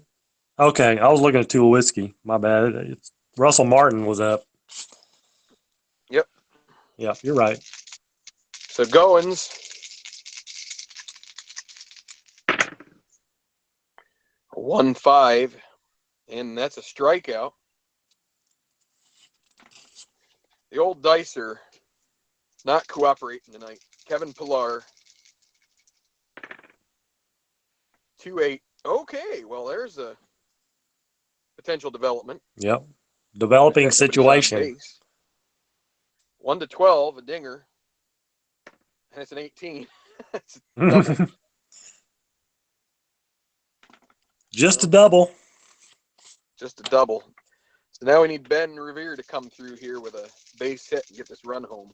okay, I was looking at Tulowitzki. My bad. Russell Martin was up. Yep. Yeah, you're right. So Goins. 1-5, and that's a strikeout. The old dicer not cooperating tonight. Kevin Pillar. 2-8. Okay, well, there's a potential development. Yep. Developing Nobody's on situation. base. 1-12, a dinger. And it's an 18. It's a double. Just a double. Just a double. So now we need Ben Revere to come through here with a base hit and get this run home.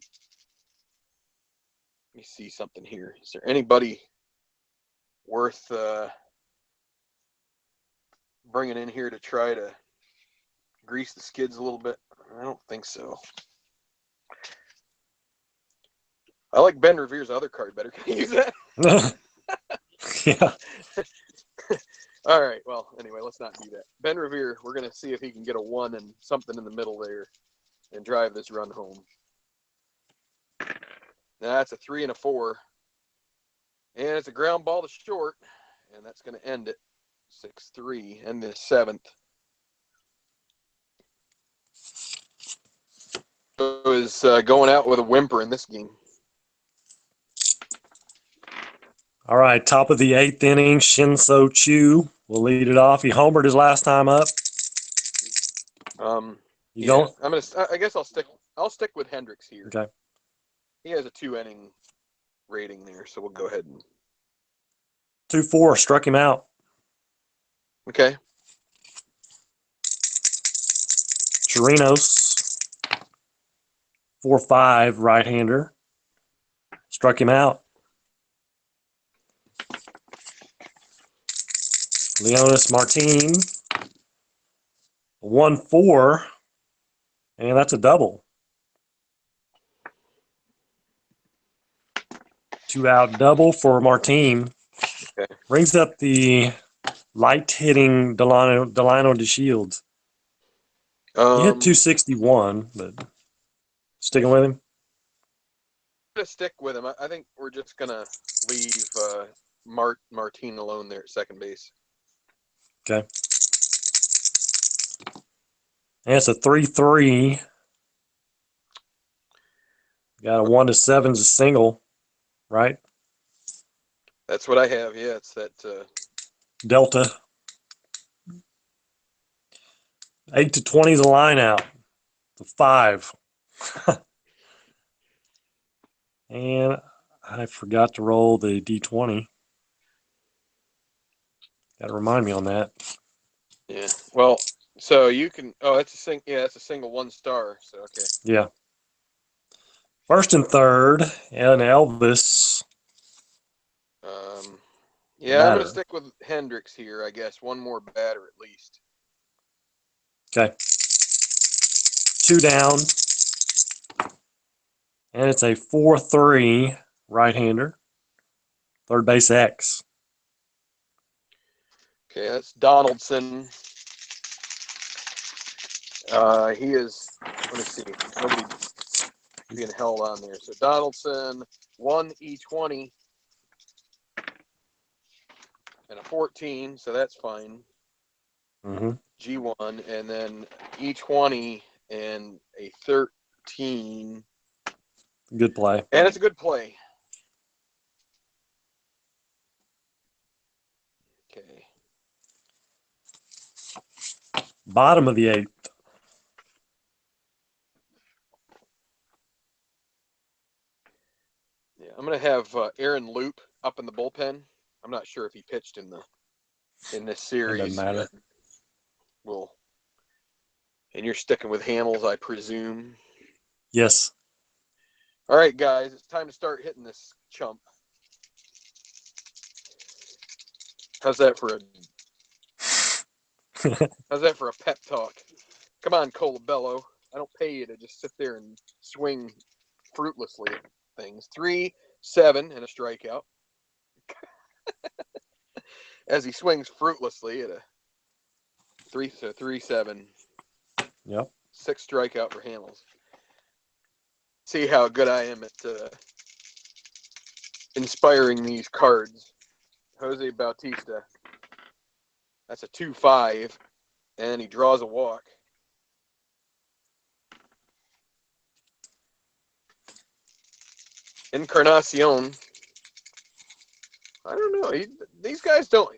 Let me see something here. Is there anybody worth bringing in here to try to grease the skids a little bit? I don't think so. I like Ben Revere's other card better. Can you use that? Yeah. All right. Well, anyway, let's not do that. Ben Revere, we're going to see if he can get a 1 and something in the middle there and drive this run home. That's a 3 and a 4. And it's a ground ball to short, and that's going to end it. 6-3, and the 7th. Is going out with a whimper in this game. All right, top of the 8th inning, Shinso Chu will lead it off. He homered his last time up. You don't? I guess I'll stick with Hendricks here. Okay. He has a 2-inning rating there, so we'll go ahead and 2-4 struck him out. okay. Chirinos, 4-5 right-hander, struck him out. Leonis Martin, 1-4, and that's a double. 2-out double for Martin. Okay. Brings up the light-hitting Delano DeShields. He hit 261, but sticking with him? I'm going to stick with him. I think we're just going to leave Martin alone there at second base. Okay. And it's a 3-3. Got a 1-7's a single, right? That's what I have. Yeah, it's that. Delta. 8-20 is a line out. It's a 5. And I forgot to roll the D20. Got to remind me on that. Yeah. Well, so you can. Oh, it's a it's a single 1 star. So okay. Yeah. First and third, and Elvis. Yeah, I'm going to stick with Hendricks here, I guess. One more batter at least. Okay. 2 down. And it's a 4-3 right-hander. Third base X. Okay, that's Donaldson. He is, let me see, nobody being held on there. So Donaldson, 1 E20 and a 14, so that's fine. Mm-hmm. G1, and then E20 and a 13. Good play. And it's a good play. Okay. Bottom of the 8th. Yeah, I'm gonna have Aaron Loop up in the bullpen. I'm not sure if he pitched in this It doesn't series. matter. Well, and you're sticking with Hamels, I presume. Yes. All right, guys, it's time to start hitting this chump. How's that for a pep talk? Come on, Colabello. I don't pay you to just sit there and swing fruitlessly at things. 3-7 and a strikeout. As he swings fruitlessly at a 3-7. Yep. 6 strikeout for Hamels. See how good I am at inspiring these cards. Jose Bautista. That's a 2-5, and he draws a walk. Encarnacion. I don't know. These guys don't.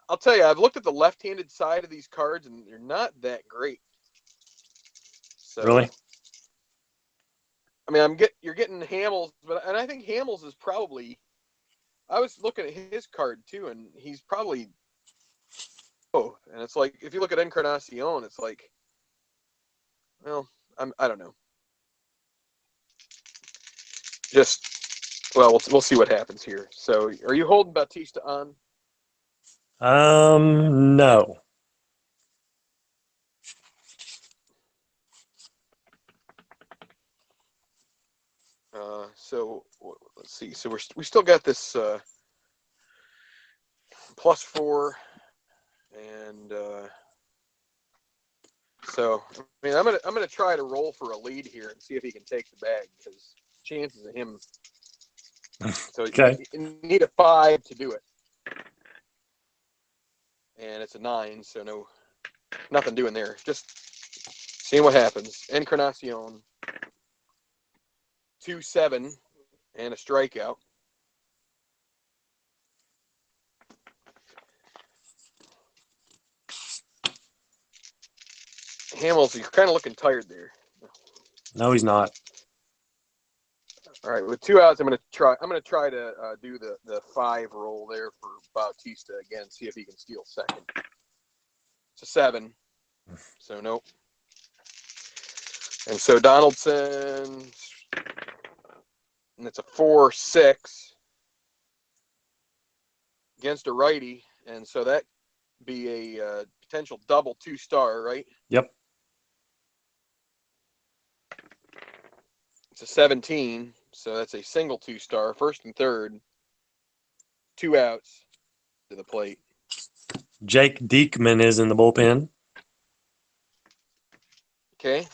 I'll tell you, I've looked at the left-handed side of these cards, and they're not that great. So, Really? I mean, you're getting Hamels, and I think Hamels is probably. I was looking at his card too, and he's probably. Oh, and it's like if you look at Encarnacion, it's like. Well, I don't know. We'll see what happens here. So, are you holding Bautista on? No. So let's see. So we still got this +4, and so I mean I'm gonna try to roll for a lead here and see if he can take the bag, because chances of him. So Okay. you need a 5 to do it, and it's a 9, so nothing doing there. Just seeing what happens. Encarnacion 2-7 and a strikeout. Hamels, you're kind of looking tired there. No, he's not. All right, with 2 outs, I'm gonna try to do the 5 roll there for Bautista again. See if he can steal second. It's a 7, so nope. And so Donaldson, and it's a 4-6 against a righty, and so that be a potential double 2-star, right? Yep. It's a 17, so that's a single 2-star, first and third, 2 outs to the plate. Jake Diekman is in the bullpen. Okay.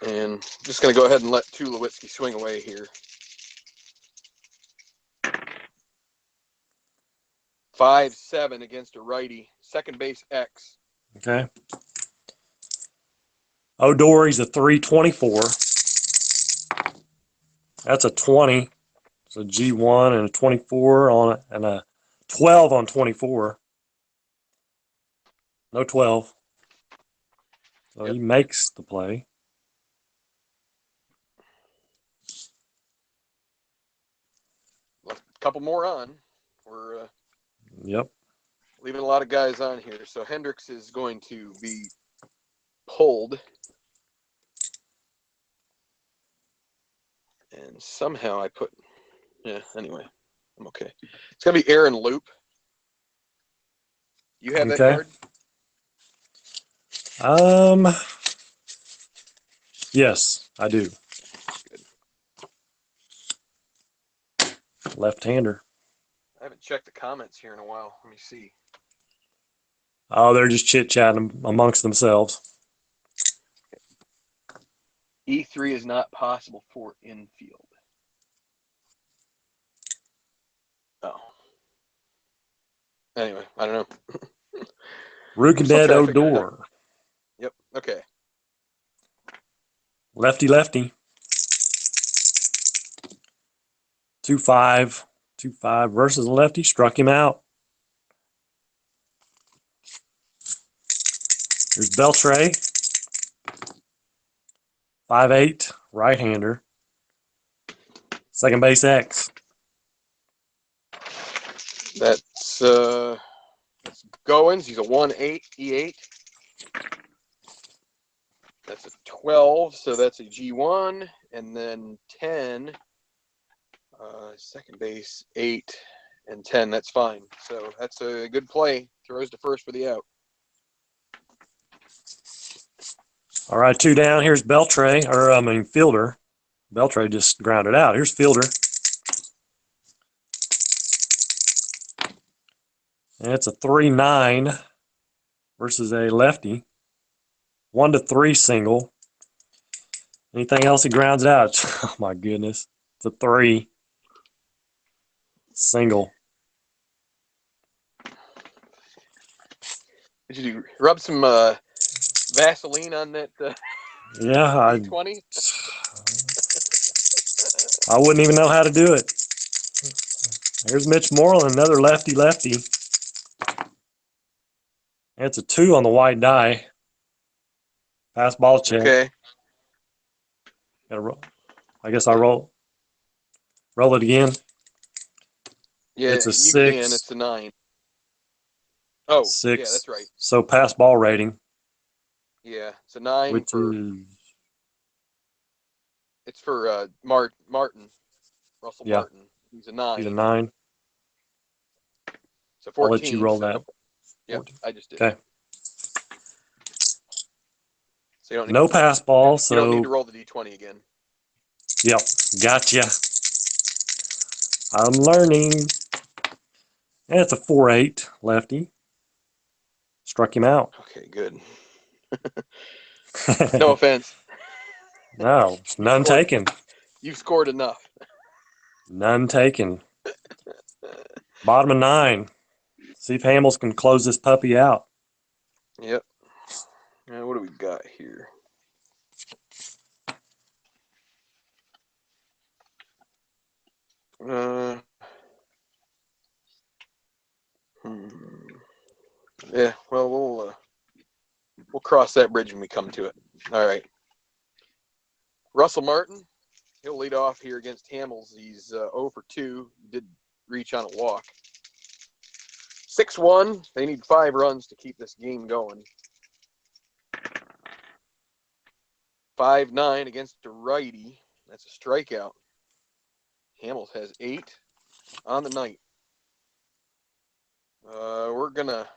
And just going to go ahead and let Tulowitzki swing away here. 5-7 against a righty. Second base X. Okay. Odor, he's a 324. That's a 20. So G1 and a 24 on it, and a 12 on 24. No 12. So Yep. he makes the play. A couple more on. We're Yep. leaving a lot of guys on here. So Hendricks is going to be pulled. And somehow I put, anyway, I'm okay. It's going to be Aaron Loop. You have that Okay. card? Yes, I do. Good. Left-hander. I haven't checked the comments here in a while. Let me see. Oh, they're just chit-chatting amongst themselves. E3 is not possible for infield. Oh. Anyway, I don't know. I'm still Rugened trying to figure it out. Odor. Yep. Okay. Lefty lefty. 2-5. 2-5 versus a lefty. Struck him out. Here's Beltray. 5'8", right-hander. Second base X. That's Goins. He's a 1-8 E8. That's a 12, so that's a G1, and then 10. Second base 8 and 10. That's fine. So that's a good play. Throws to first for the out. All right, 2 down. Here's Beltray, or I mean Fielder. Beltray just grounded out. Here's Fielder. And it's a 3-9 versus a lefty. 1-3 single. Anything else he grounds out? Oh my goodness. It's a 3 single. Did you rub some Vaseline on that Yeah, 20? I wouldn't even know how to do it. Here's Mitch Moreland, another lefty-lefty. It's a 2 on the white die. Pass ball check. Okay. Gotta roll. I guess I roll it again. Yeah, It's a you 6. can. It's a 9. Oh, 6. yeah, that's right. So pass ball rating, Yeah, it's a 9 which for. is It's for Martin, Russell yeah, Martin. He's a 9. he's a 9. So 14. I'll let you roll that. Yep, I just did. Okay. So you don't need, No pass ball, you don't need so to roll the D20 again. yep, gotcha. I'm learning. And it's a 4-8 lefty. Struck him out. Okay, good. No offense. No, none taken. You've scored enough. None taken. Bottom of 9. See if Hamels can close this puppy out. Yep. Now, what do we got here? Yeah, well, we'll cross that bridge when we come to it. All right. Russell Martin, he'll lead off here against Hamels. He's 0 for 2. Did reach on a walk. 6-1. They need 5 runs to keep this game going. 5-9 against a righty. That's a strikeout. Hamels has 8 on the night. We're gonna.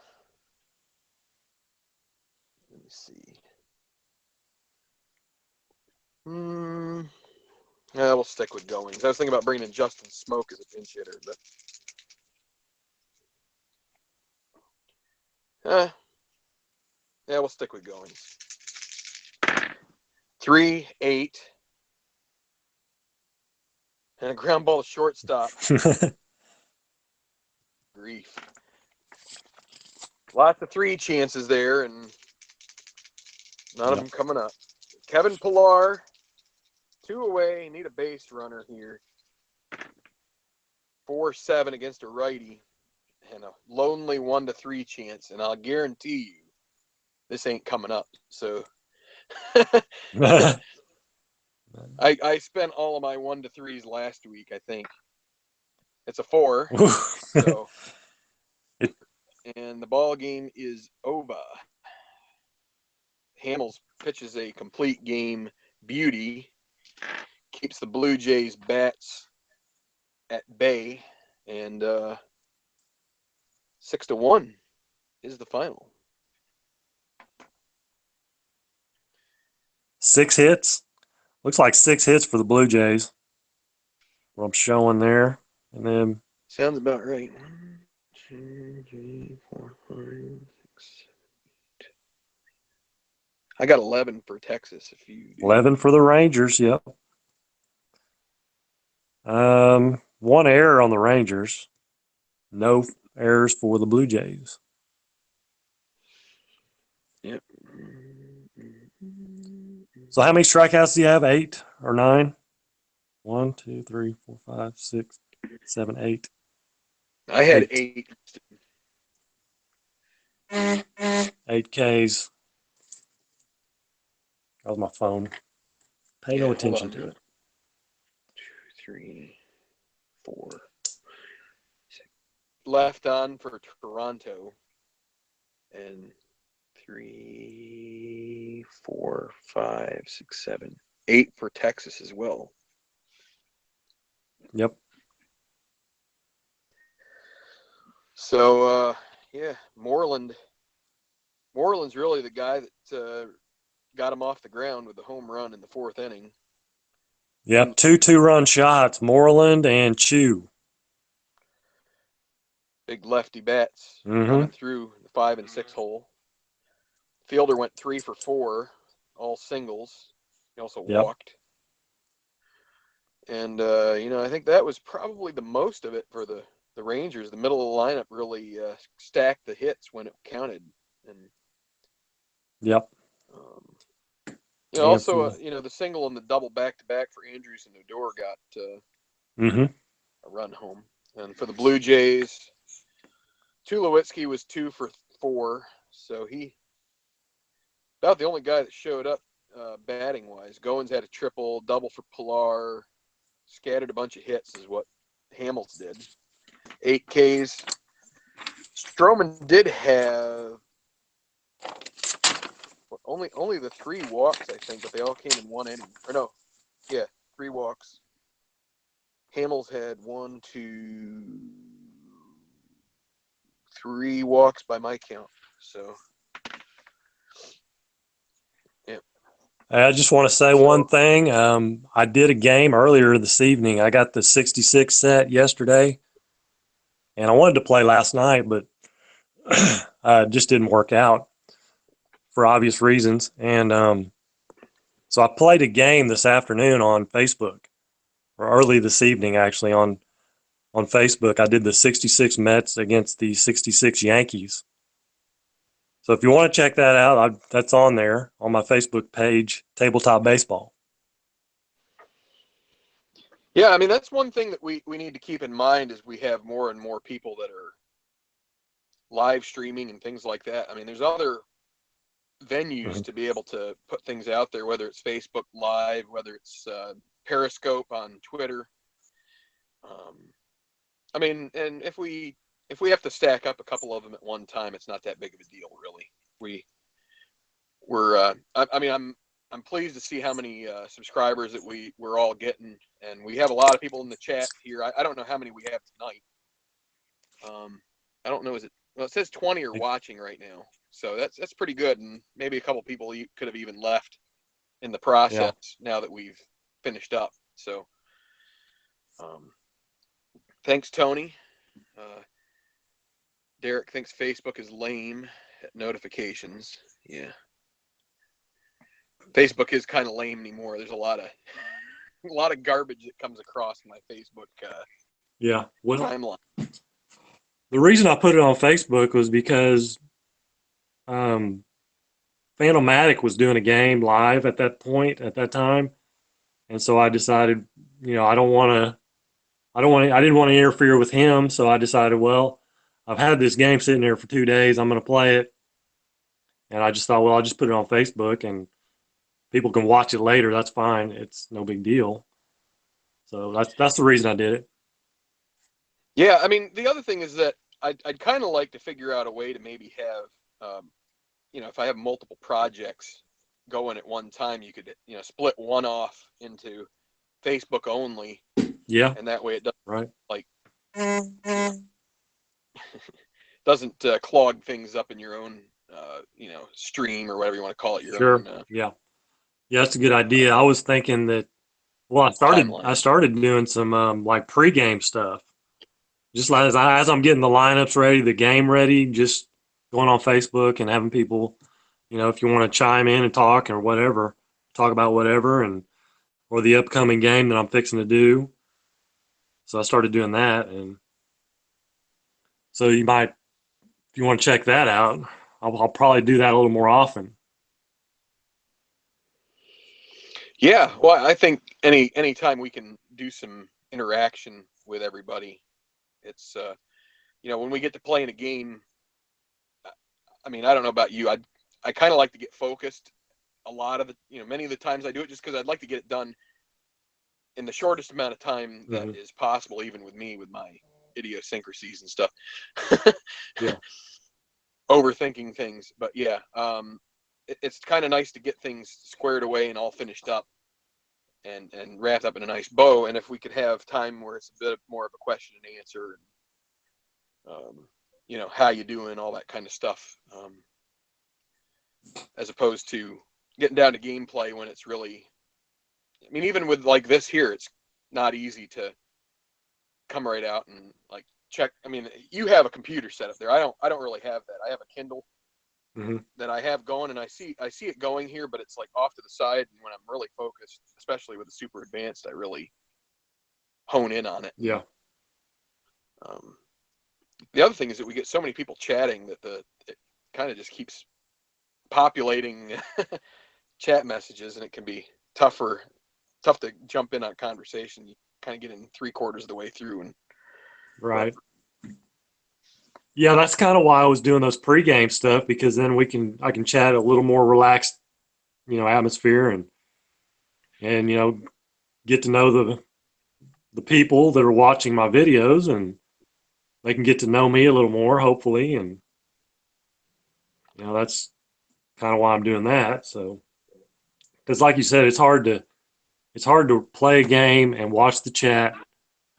Let me see. Yeah, we'll stick with Goings. I was thinking about bringing in Justin Smoke as a pinch hitter, but yeah, we'll stick with Goings. 3-8, and a ground ball to shortstop. Grief. Lots of 3 chances there, and none of them coming up. Kevin Pillar, 2 away. Need a base runner here. 4-7 against a righty, and a lonely 1-3 chance. And I'll guarantee you, this ain't coming up. So I spent all of my 1-3s last week. I think it's a 4. So, and the ball game is over. Hamels pitches a complete game beauty, keeps the Blue Jays bats at bay, and 6-1 is the final. 6 hits. Looks like 6 hits for the Blue Jays. What I'm showing there. And then Sounds about right. 1, 2, 3, 4, 5, 6, 7, 8. I got 11 for Texas. If you do. 11 for the Rangers, yep. 1 error on the Rangers. No errors for the Blue Jays. Yep. So how many strikeouts do you have? 8 or 9? 1, 2, 3, 4, 5, 6, 7, 8. I had 8. 8. 8 Ks. That was my phone. Pay no attention to it. 2, 3, 4. Left on for Toronto. And 3, 4, 5, 6, 7, 8 for Texas as well. Yep. So yeah, Moreland's really the guy that got him off the ground with the home run in the 4th inning. Yep, 2 2-run shots, Moreland and Chu. Big lefty bats coming through the 5 and 6 hole. Fielder went 3 for 4, all singles. He also walked. And I think that was probably the most of it for the Rangers. The middle of the lineup really stacked the hits when it counted. And yep. Also, the single and the double back-to-back for Andrews and Odor got a run home. And for the Blue Jays, Tulowitzki was 2 for 4, so he about the only guy that showed up batting-wise. Goins had a triple, double for Pilar, scattered a bunch of hits is what Hamels did. 8 Ks. Stroman did have only the 3 walks, I think, but they all came in 1 inning. Or no, yeah, 3 walks. Hamels had 1, 2, 3 walks by my count. So, yeah. I just want to say one thing. I did a game earlier this evening. I got the 66 set yesterday, and I wanted to play last night, but it just didn't work out for obvious reasons. And so I played a game this afternoon on Facebook, or early this evening, actually, on Facebook. I did the 66 Mets against the 66 Yankees. So if you want to check that out, that's on there on my Facebook page, Tabletop Baseball. Yeah, I mean, that's one thing that we need to keep in mind as we have more and more people that are live streaming and things like that. I mean, there's other venues to be able to put things out there, whether it's Facebook Live, whether it's Periscope on Twitter. I mean, and if we have to stack up a couple of them at one time, it's not that big of a deal, really. I'm pleased to see how many subscribers that we're all getting, and we have a lot of people in the chat here. I don't know how many we have tonight. I don't know. It says 20 are watching right now, so that's pretty good, and maybe a couple people you could have even left in the process now that we've finished up. So, thanks, Tony. Derek thinks Facebook is lame at notifications. Yeah. Facebook is kind of lame anymore. There's a lot of garbage that comes across my Facebook timeline. The reason I put it on Facebook was because Strat-o-matic was doing a game live at that time, and so I decided, I didn't want to interfere with him, so I decided, well, I've had this game sitting there for 2 days, I'm going to play it, and I just thought, well, I'll just put it on Facebook and people can watch it later. That's fine. It's no big deal. So that's the reason I did it. Yeah, I mean, the other thing is that I'd kind of like to figure out a way to maybe have, if I have multiple projects going at one time, you could, split one off into Facebook only. Yeah. And that way it doesn't doesn't clog things up in your own, stream or whatever you want to call it. Sure. Yeah, that's a good idea. I was thinking that. Well, I started doing some like pregame stuff. Just as I'm getting the lineups ready, the game ready, just going on Facebook and having people, if you want to chime in and talk or whatever, talk about whatever, or the upcoming game that I'm fixing to do. So I started doing that, and So you might, if you want to check that out, I'll probably do that a little more often. Yeah, well, I think any time we can do some interaction with everybody, it's when we get to play in a game. I mean, I don't know about you. I kind of like to get focused. A lot of the many of the times I do it just because I'd like to get it done in the shortest amount of time that is possible, even with me with my idiosyncrasies and stuff. Yeah. Overthinking things, but yeah, it's kind of nice to get things squared away and all finished up and wrapped up in a nice bow. And if we could have time where it's a bit more of a question and answer, how you doing, all that kind of stuff, as opposed to getting down to gameplay when it's really, I mean, even with like this here, it's not easy to come right out and like check. I mean, you have a computer set up there. I don't really have that. I have a Kindle that I have going, and I see it going here, but it's like off to the side. And when I'm really focused, especially with the super advanced, I really hone in on it. Yeah. The other thing is that we get so many people chatting that it kind of just keeps populating chat messages, and it can be tough to jump in on conversation. You kind of get in 3/4 of the way through, and right. Yeah, that's kind of why I was doing those pregame stuff, because then I can chat a little more relaxed, atmosphere, and get to know the people that are watching my videos, and they can get to know me a little more, hopefully, and that's kind of why I'm doing that. So, because like you said, it's hard to play a game and watch the chat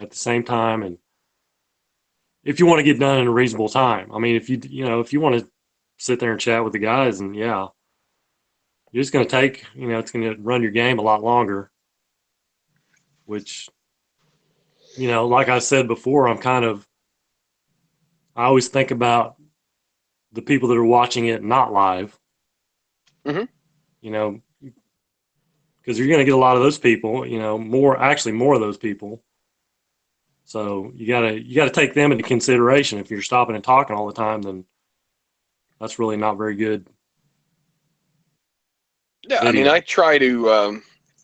at the same time, and if you want to get done in a reasonable time. I mean, if you want to sit there and chat with the guys, and you're just going to take, it's going to run your game a lot longer, which, like I said before, I always think about the people that are watching it not live, because you're going to get a lot of those people, more of those people. So you gotta take them into consideration. If you're stopping and talking all the time, then that's really not very good. Yeah, Video. I mean, I try to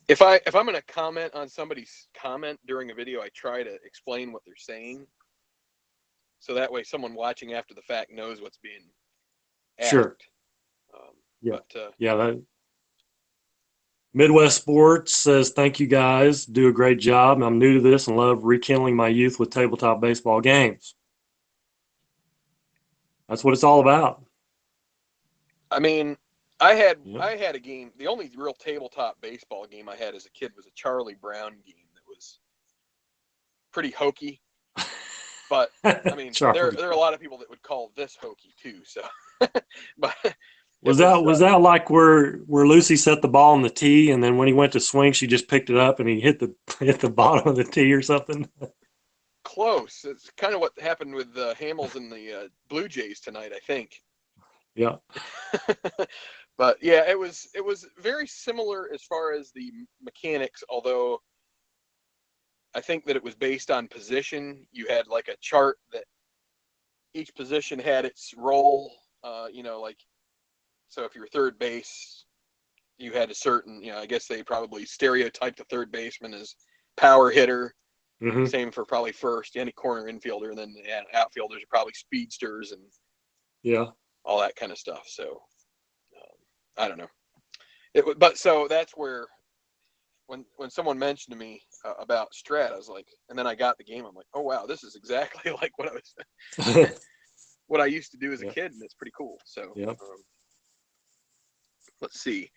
if I'm going to comment on somebody's comment during a video, I try to explain what they're saying, so that way someone watching after the fact knows what's being asked. Sure. Yeah. But Midwest Sports says, thank you guys, do a great job. I'm new to this and love rekindling my youth with tabletop baseball games. That's what it's all about. I mean, I had a game. The only real tabletop baseball game I had as a kid was a Charlie Brown game that was pretty hokey. But I mean, there are a lot of people that would call this hokey too. So, but was that like where Lucy set the ball on the tee, and then when he went to swing, she just picked it up and he hit the bottom of the tee or something? Close. It's kind of what happened with Hamels and the Blue Jays tonight, I think. Yeah. But yeah, it was very similar as far as the mechanics, although I think that it was based on position. You had like a chart that each position had its role, like, so if you're third base, you had a certain, I guess they probably stereotyped the third baseman as power hitter. Mm-hmm. Same for probably first, any corner infielder, and then the outfielders are probably speedsters and all that kind of stuff. So I don't know. But so that's where when someone mentioned to me about Strat, I was like, and then I got the game. I'm like, oh wow, this is exactly like what I was, what I used to do as a kid, and it's pretty cool. So let's see.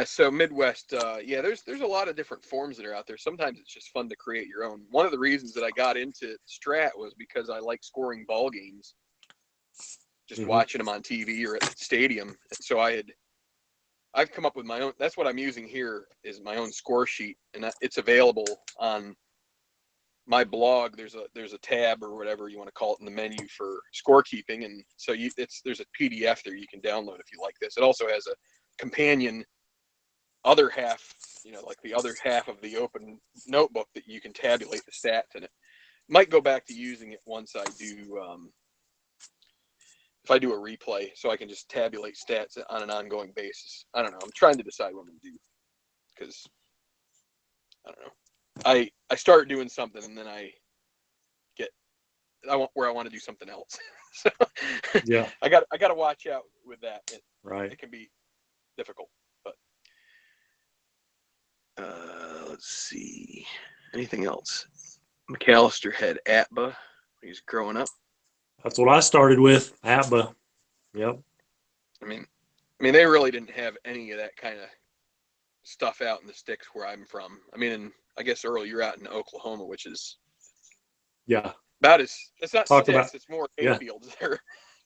So Midwest, there's a lot of different forms that are out there. Sometimes it's just fun to create your own. One of the reasons that I got into Strat was because I like scoring ball games, just watching them on TV or at the stadium. And so I've come up with my own. That's what I'm using here is my own score sheet, and it's available on my blog. There's a tab or whatever you want to call it in the menu for scorekeeping, and so there's a PDF there you can download if you like this. It also has a companion other half, like the other half of the open notebook that you can tabulate the stats in it. might go back to using it once I do if I do a replay, so I can just tabulate stats on an ongoing basis. I don't know. I'm trying to decide what I'm gonna do because I don't know. I start doing something and then I want to do something else. So Yeah. I got to watch out with that. Right. It can be difficult, but let's see. Anything else? McAllister had ATBA when he was growing up. That's what I started with, ABBA. Yep. I mean, they really didn't have any of that kind of stuff out in the sticks where I'm from. I mean, and I guess Earl, you're out in Oklahoma, which is Yeah. about as, it's not Talk sticks, about, it's more hay yeah. fields there.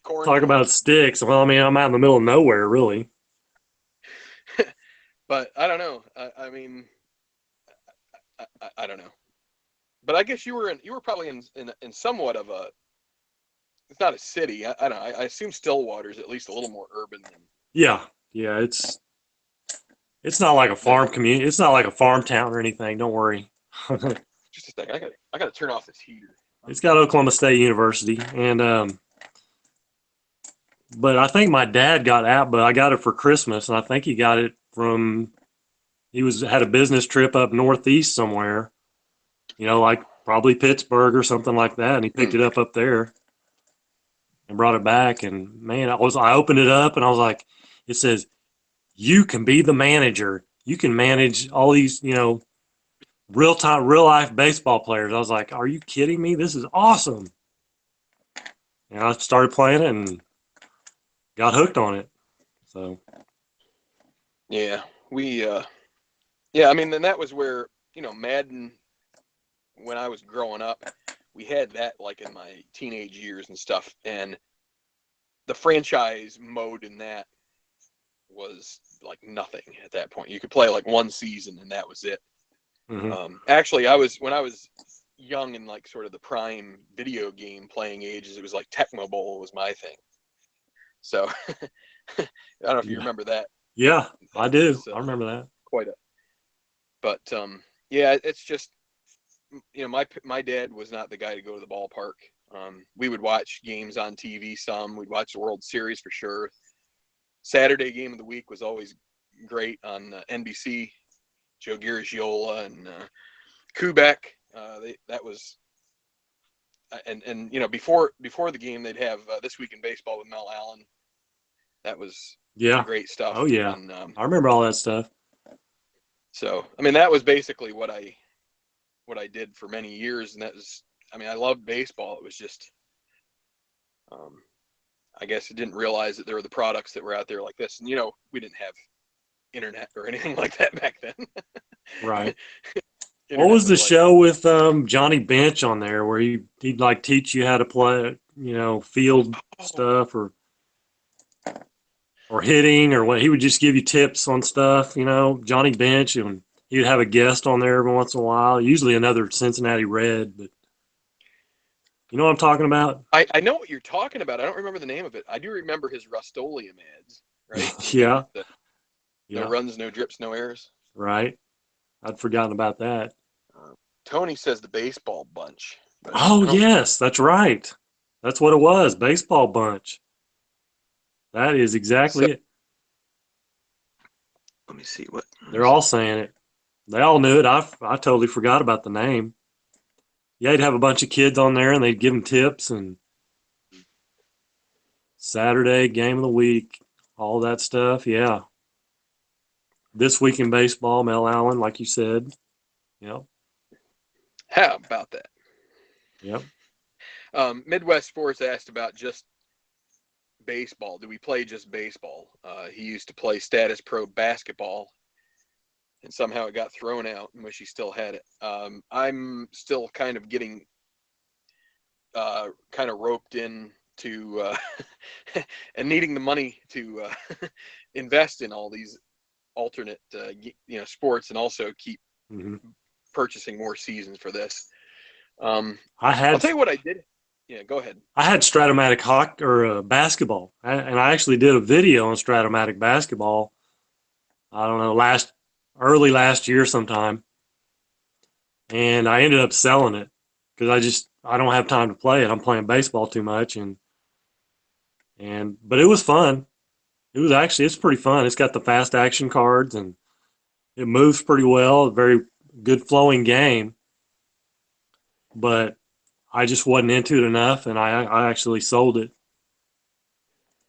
Corn. Talk about sticks. Well, I mean, I'm out in the middle of nowhere, really. But I don't know. I mean, I don't know. But I guess you were probably in somewhat of a, it's not a city. I don't know. I assume Stillwater's at least a little more urban than. Yeah. Yeah. It's not like a farm community. It's not like a farm town or anything. Don't worry. Just a second. I gotta turn off this heater. It's got Oklahoma State University, and but I think my dad got ABBA. I got it for Christmas, and I think he got it from had a business trip up northeast somewhere. You know, like probably Pittsburgh or something like that, and he picked it up there and brought it back. And man, I opened it up and I was like, it says, "You can be the manager. You can manage all these, real life baseball players." I was like, "Are you kidding me? This is awesome!" And I started playing it and got hooked on it. So Yeah, yeah. I mean, then that was where Madden. When I was growing up, we had that like in my teenage years and stuff, and the franchise mode in that was like nothing at that point. You could play like one season and that was it. Actually, when I was young and like sort of the prime video game playing ages, it was like Tecmo Bowl was my thing. So I don't know if you remember that. Yeah, I do. I remember that. But yeah, it's just my dad was not the guy to go to the ballpark. We would watch games on TV some. We'd watch the World Series for sure. Saturday game of the week was always great on NBC. Joe Garagiola and Kubek. That was, and before the game they'd have This Week in Baseball with Mel Allen. That was great stuff. Oh yeah, and, I remember all that stuff. So I mean that was basically what I did for many years, and that was, I mean, I loved baseball. It was just, I guess I didn't realize that there were the products that were out there like this, and we didn't have internet or anything like that back then. Right. What was the show with Johnny Bench on there where he'd like teach you how to play, field stuff or hitting or what? He would just give you tips on stuff, Johnny Bench, and he'd have a guest on there every once in a while, usually another Cincinnati Red, but you know what I'm talking about? I know what you're talking about. I don't remember the name of it. I do remember his Rust-Oleum ads, right? Yeah. No runs, no drips, no errors. Right. I'd forgotten about that. Tony says the baseball bunch. Oh, yes, that's right. That's what it was, baseball bunch. That is exactly it. Let me see what. They're all saying it. They all knew it. I totally forgot about the name. Yeah, you'd have a bunch of kids on there, and they'd give them tips, and Saturday, game of the week, all that stuff. Yeah. This Week in Baseball, Mel Allen, like you said. Yep. How about that? Yep. Midwest Sports asked about just baseball. Do we play just baseball? He used to play Status Pro basketball, and somehow it got thrown out and wish he still had it. I'm still kind of getting kind of roped in to and needing the money to invest in all these alternate sports, and also keep purchasing more seasons for this. I'll tell you what I did. Yeah, go ahead. I had Strat-o-matic hockey or basketball, and I actually did a video on Strat-o-matic basketball. I don't know, early last year sometime, and I ended up selling it because I don't have time to play it. I'm playing baseball too much, but it was fun. It's pretty fun. It's got the fast action cards and it moves pretty well. A very good flowing game, but I just wasn't into it enough, and I actually sold it.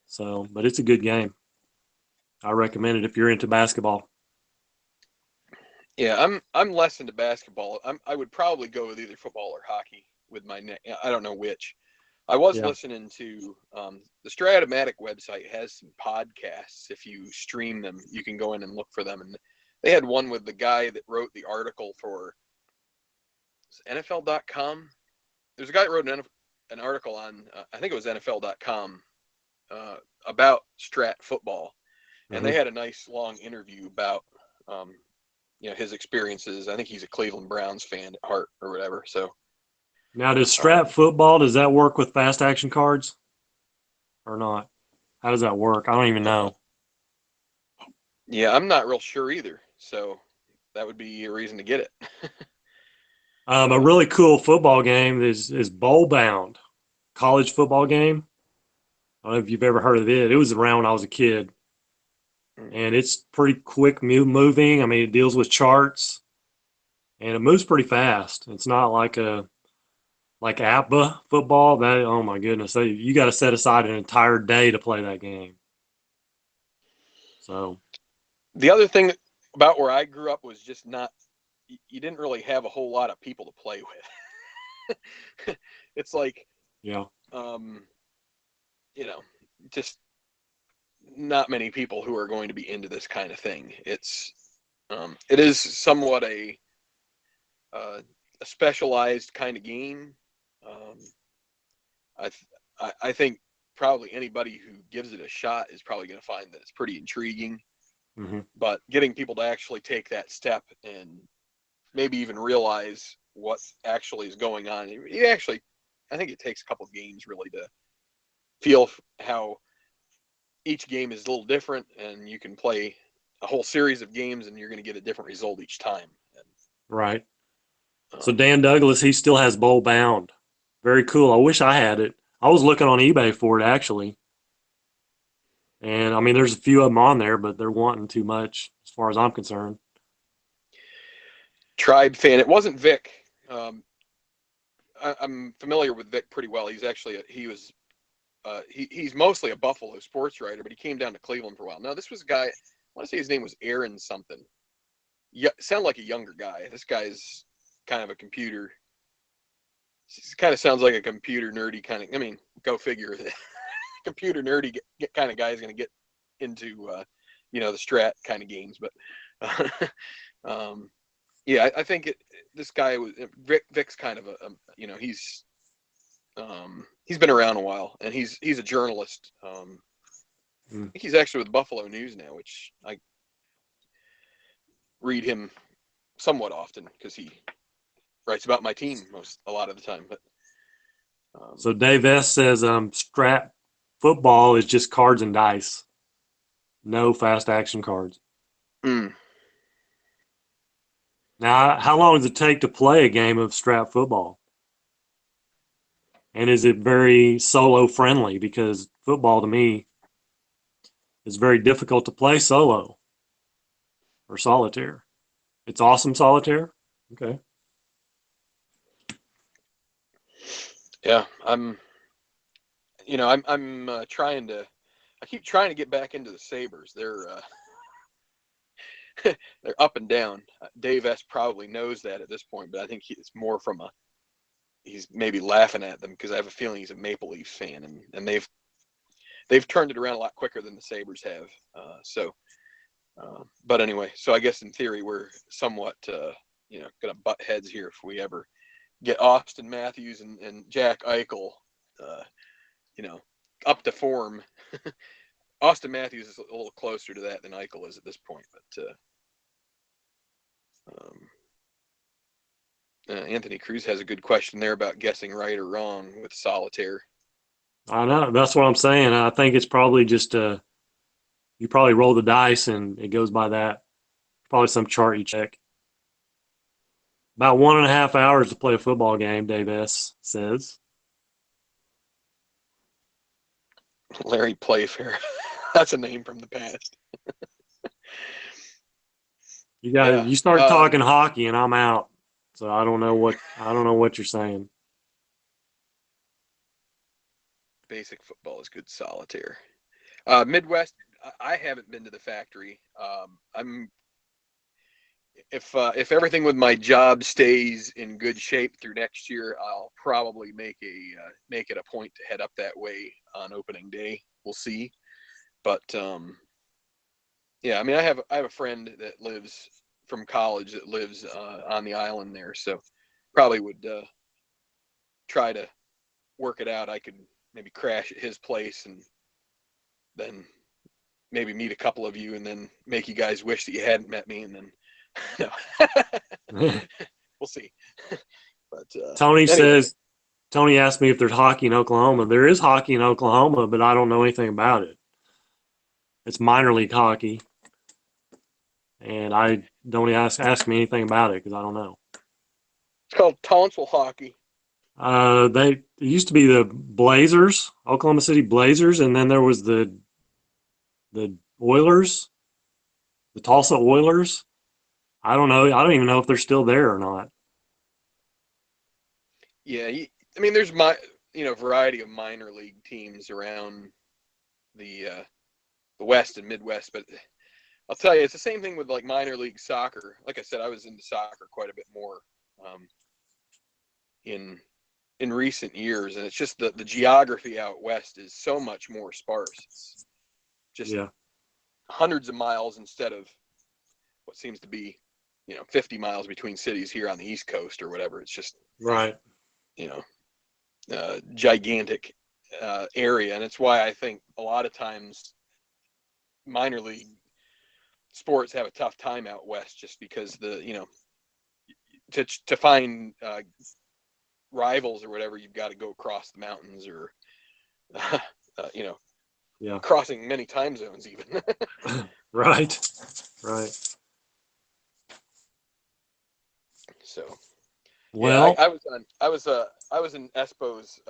So, but it's a good game. I recommend it if you're into basketball. Yeah, I'm less into basketball. I would probably go with either football or hockey with my I don't know which. I was Yeah. listening to the Strat-o-matic website has some podcasts. If you stream them, you can go in and look for them. And they had one with the guy that wrote the article for NFL.com. There's a guy that wrote an article on I think it was NFL.com about Strat football, and they Hmm. had a nice long interview about his experiences. I think he's a Cleveland Browns fan at heart or whatever. So Now, does Strat um, football, does that work with fast action cards or not? How does that work? I don't even know. yeah, I'm not real sure either. So that would be a reason to get it. A really cool football game is Bowl Bound, college football game. I don't know if you've ever heard of it. It was around when I was a kid, and it's pretty quick moving. I mean, it deals with charts and it moves pretty fast. It's not like APBA football. That, oh my goodness, you got to set aside an entire day to play that game. So The other thing about where I grew up was just not. You didn't really have a whole lot of people to play with. It's like, yeah. um, just not many people who are going to be into this kind of thing. It is somewhat uh, a specialized kind of game. Um, I think probably anybody who gives it a shot is probably going to find that it's pretty intriguing. Hmm. But getting people to actually take that step and maybe even realize what actually is going on, I think it takes a couple of games really to feel how each game is a little different, and you can play a whole series of games and you're going to get a different result each time. Right. And, So Dan Douglas, he still has Bowl Bound. Very cool. I wish I had it. I was looking on eBay for it actually, and I mean, there's a few of them on there, but they're wanting too much as far as I'm concerned. Tribe fan. It wasn't Vic. I'm familiar with Vic pretty well. He's mostly a Buffalo sports writer, but he came down to Cleveland for a while. No, this was a guy. I want to say his name was Aaron something. Yeah, sound like a younger guy. This guy's kind of a computer. He kind of sounds like a computer nerdy kind of. I mean, go figure. Computer nerdy kind of guy is going to get into the Strat kind of games, but um, yeah, I think this guy was Vic's kind of he's been around a while, and he's a journalist. Mm. I think he's actually with Buffalo News now, which I read him somewhat often because he writes about my team a lot of the time. But So Dave S says Strat football is just cards and dice, no fast action cards. mm, Now, how long does it take to play a game of Strat football? And is it very solo friendly? Because football to me is very difficult to play solo or solitaire. It's awesome solitaire. Okay. yeah, I'm trying to. I keep trying to get back into the Sabres. They're up and down. Dave S probably knows that at this point, but I think it's more from he's maybe laughing at them because I have a feeling he's a Maple Leafs fan, and they've turned it around a lot quicker than the Sabres have. But anyway, so I guess in theory we're somewhat going to butt heads here if we ever get Austin Matthews and Jack Eichel, uh, you know, up to form. Austin Matthews is a little closer to that than Eichel is at this point, but Anthony Cruz has a good question there about guessing right or wrong with solitaire. I know. That's what I'm saying. I think it's probably just you probably roll the dice and it goes by that. Probably some chart you check. About 1.5 hours to play a football game, Dave S. says. Larry Playfair. That's a name from the past. Yeah. You start talking hockey and I'm out. So I don't know what you're saying. Basic football is good solitaire. Midwest, I haven't been to the factory. I'm if everything with my job stays in good shape through next year, I'll probably make it a point to head up that way on opening day. We'll see, but yeah, I mean, I have a friend that lives from college that lives on the island there, so probably would try to work it out. I could maybe crash at his place and then maybe meet a couple of you and then make you guys wish that you hadn't met me and then no. We'll see. But Tony anyway. says, Tony asked me if there's hockey in Oklahoma. There is hockey in Oklahoma, but I don't know anything about it. It's minor league hockey. And I don't ask me anything about it because I don't know. It's called tonsil hockey. It used to be the Blazers, Oklahoma City Blazers, and then there was the Oilers, the Tulsa Oilers. I don't know. I don't even know if they're still there or not. Yeah, I mean, there's variety of minor league teams around the West and Midwest, but I'll tell you, it's the same thing with like minor league soccer. Like I said, I was into soccer quite a bit more in recent years, and it's just the geography out west is so much more sparse. It's just hundreds of miles instead of what seems to be 50 miles between cities here on the East Coast or whatever. It's just right. Gigantic area, and it's why I think a lot of times minor league sports have a tough time out west, just because to find rivals or whatever, you've got to go across the mountains or crossing many time zones even. Right. So well, I was in Espo's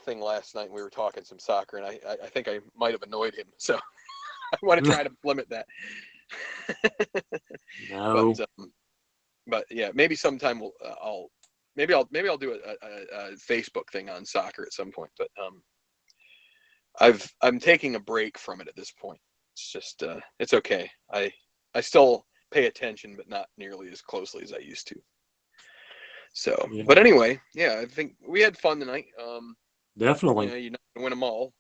thing last night, and we were talking some soccer, and I think I might have annoyed him, so I want to try to limit that. No. But yeah, maybe sometime I'll do a Facebook thing on soccer at some point. But I'm taking a break from it at this point. It's just it's okay. I still pay attention, but not nearly as closely as I used to. So, but anyway, yeah, I think we had fun tonight. Definitely. You're not gonna win them all.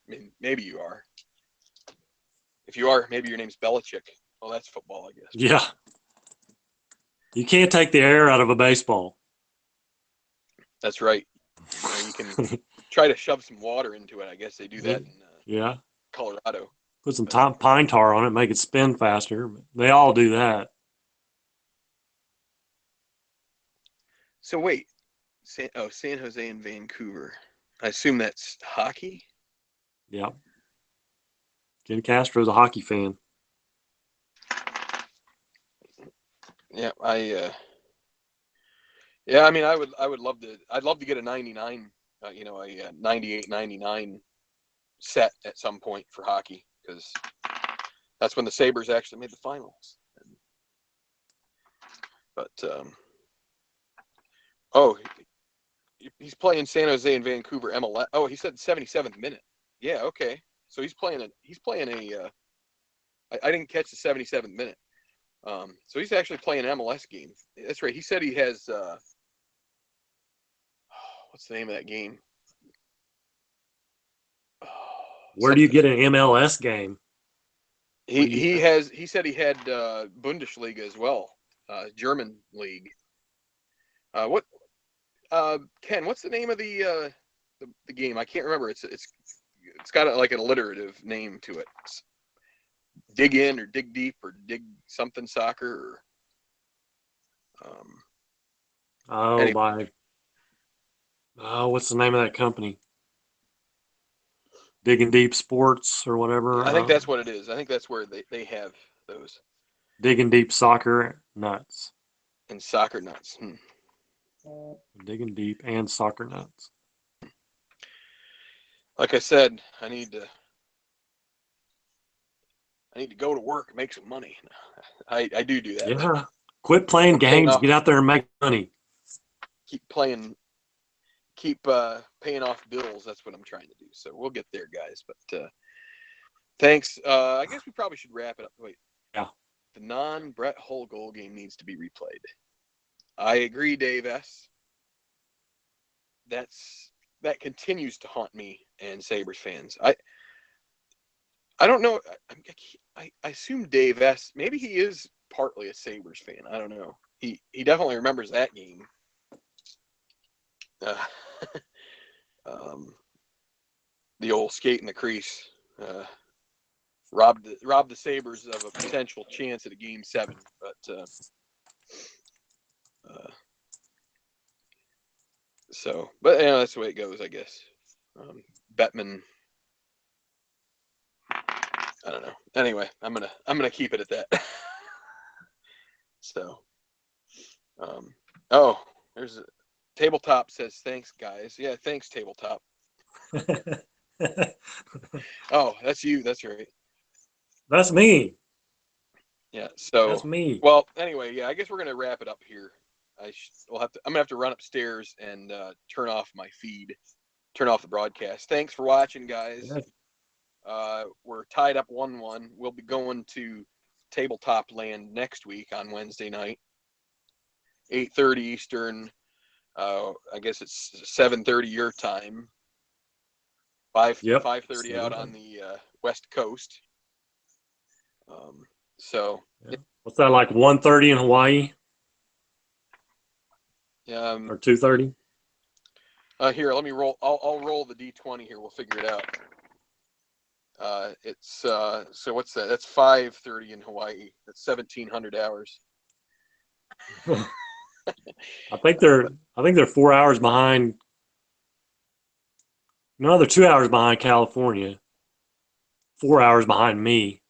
I mean, maybe you are. If you are, maybe your name's Belichick. Well, that's football, I guess. Yeah. You can't take the air out of a baseball. That's right. You can try to shove some water into it. I guess they do that in Colorado. Put some pine tar on it, make it spin faster. They all do that. So wait, San Jose and Vancouver. I assume that's hockey? Yeah. Ken Castro's a hockey fan. Yeah, I mean, I'd love to get a 99, a 98-99 set at some point for hockey, because that's when the Sabres actually made the finals. But he's playing San Jose and Vancouver MLS. Oh, he said 77th minute. Yeah, okay. So he's playing a I didn't catch the 77th minute. So he's actually playing an MLS game. That's right. He said he has what's the name of that game? Where do you get an MLS game? He said he had Bundesliga as well, German league. Ken, what's the name of the game? I can't remember. It's got like an alliterative name to it. It's dig in or dig deep or dig something soccer. Anyway. What's the name of that company? Digging Deep Sports or whatever. I think that's what it is. I think that's where they have those. Digging deep soccer nuts. And soccer nuts. Digging deep and soccer nuts. Like I said, I need to go to work and make some money. I do that. Yeah. Quit playing games. Get out there and make money. Keep playing. Keep paying off bills. That's what I'm trying to do. So we'll get there, guys. But thanks. I guess we probably should wrap it up. Wait. Yeah. The non-Brett Hull goal game needs to be replayed. I agree, Dave S. That continues to haunt me and Sabres fans. I don't know. I assume Dave S. Maybe he is partly a Sabres fan. I don't know. He definitely remembers that game. The old skate in the crease robbed the Sabres of a potential chance at a Game 7, but but that's the way it goes, I guess. Bettman, I don't know. Anyway, I'm gonna keep it at that. So, there's a Tabletop says thanks, guys. Yeah, thanks, Tabletop. Oh, that's you. That's right. That's me. Yeah. So that's me. Well, anyway, yeah. I guess we're gonna wrap it up here. I'm gonna have to run upstairs and turn off my feed, turn off the broadcast. Thanks for watching, guys. We're tied up 1-1. We'll be going to Tabletop Land next week on Wednesday night, 8:30 Eastern. I guess it's 7:30 your time. 5:30 out on the West Coast. What's that, like 1:30 in Hawaii? Or 2:30? Here, let me roll. I'll roll the D20 here. We'll figure it out. It's so what's that? That's 5:30 in Hawaii. That's 1,700 hours. I think they're 4 hours behind. No, they're 2 hours behind California. 4 hours behind me.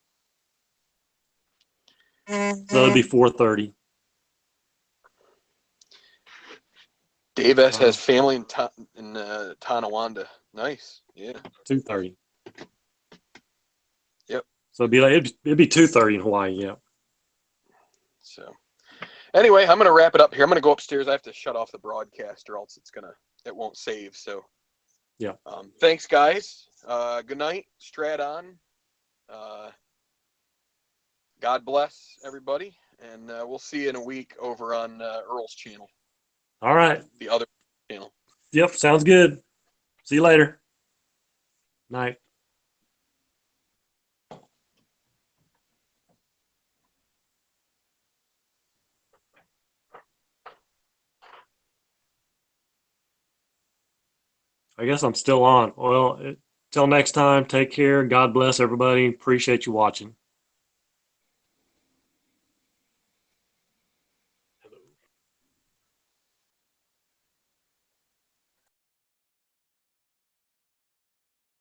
So it'd be 4:30. Dave S has family in Tonawanda. Nice. Yeah. 2:30. Yep. So it'd be 2:30 in Hawaii. Yeah. So anyway, I'm gonna wrap it up here. I'm gonna go upstairs. I have to shut off the broadcast, or else it won't save. So yeah. Thanks, guys. Good night. Strat on. God bless everybody, and we'll see you in a week over on Earl's channel. All right. The other channel. Yep. Sounds good. See you later. Night. I guess I'm still on. Well, till next time, take care. God bless everybody. Appreciate you watching.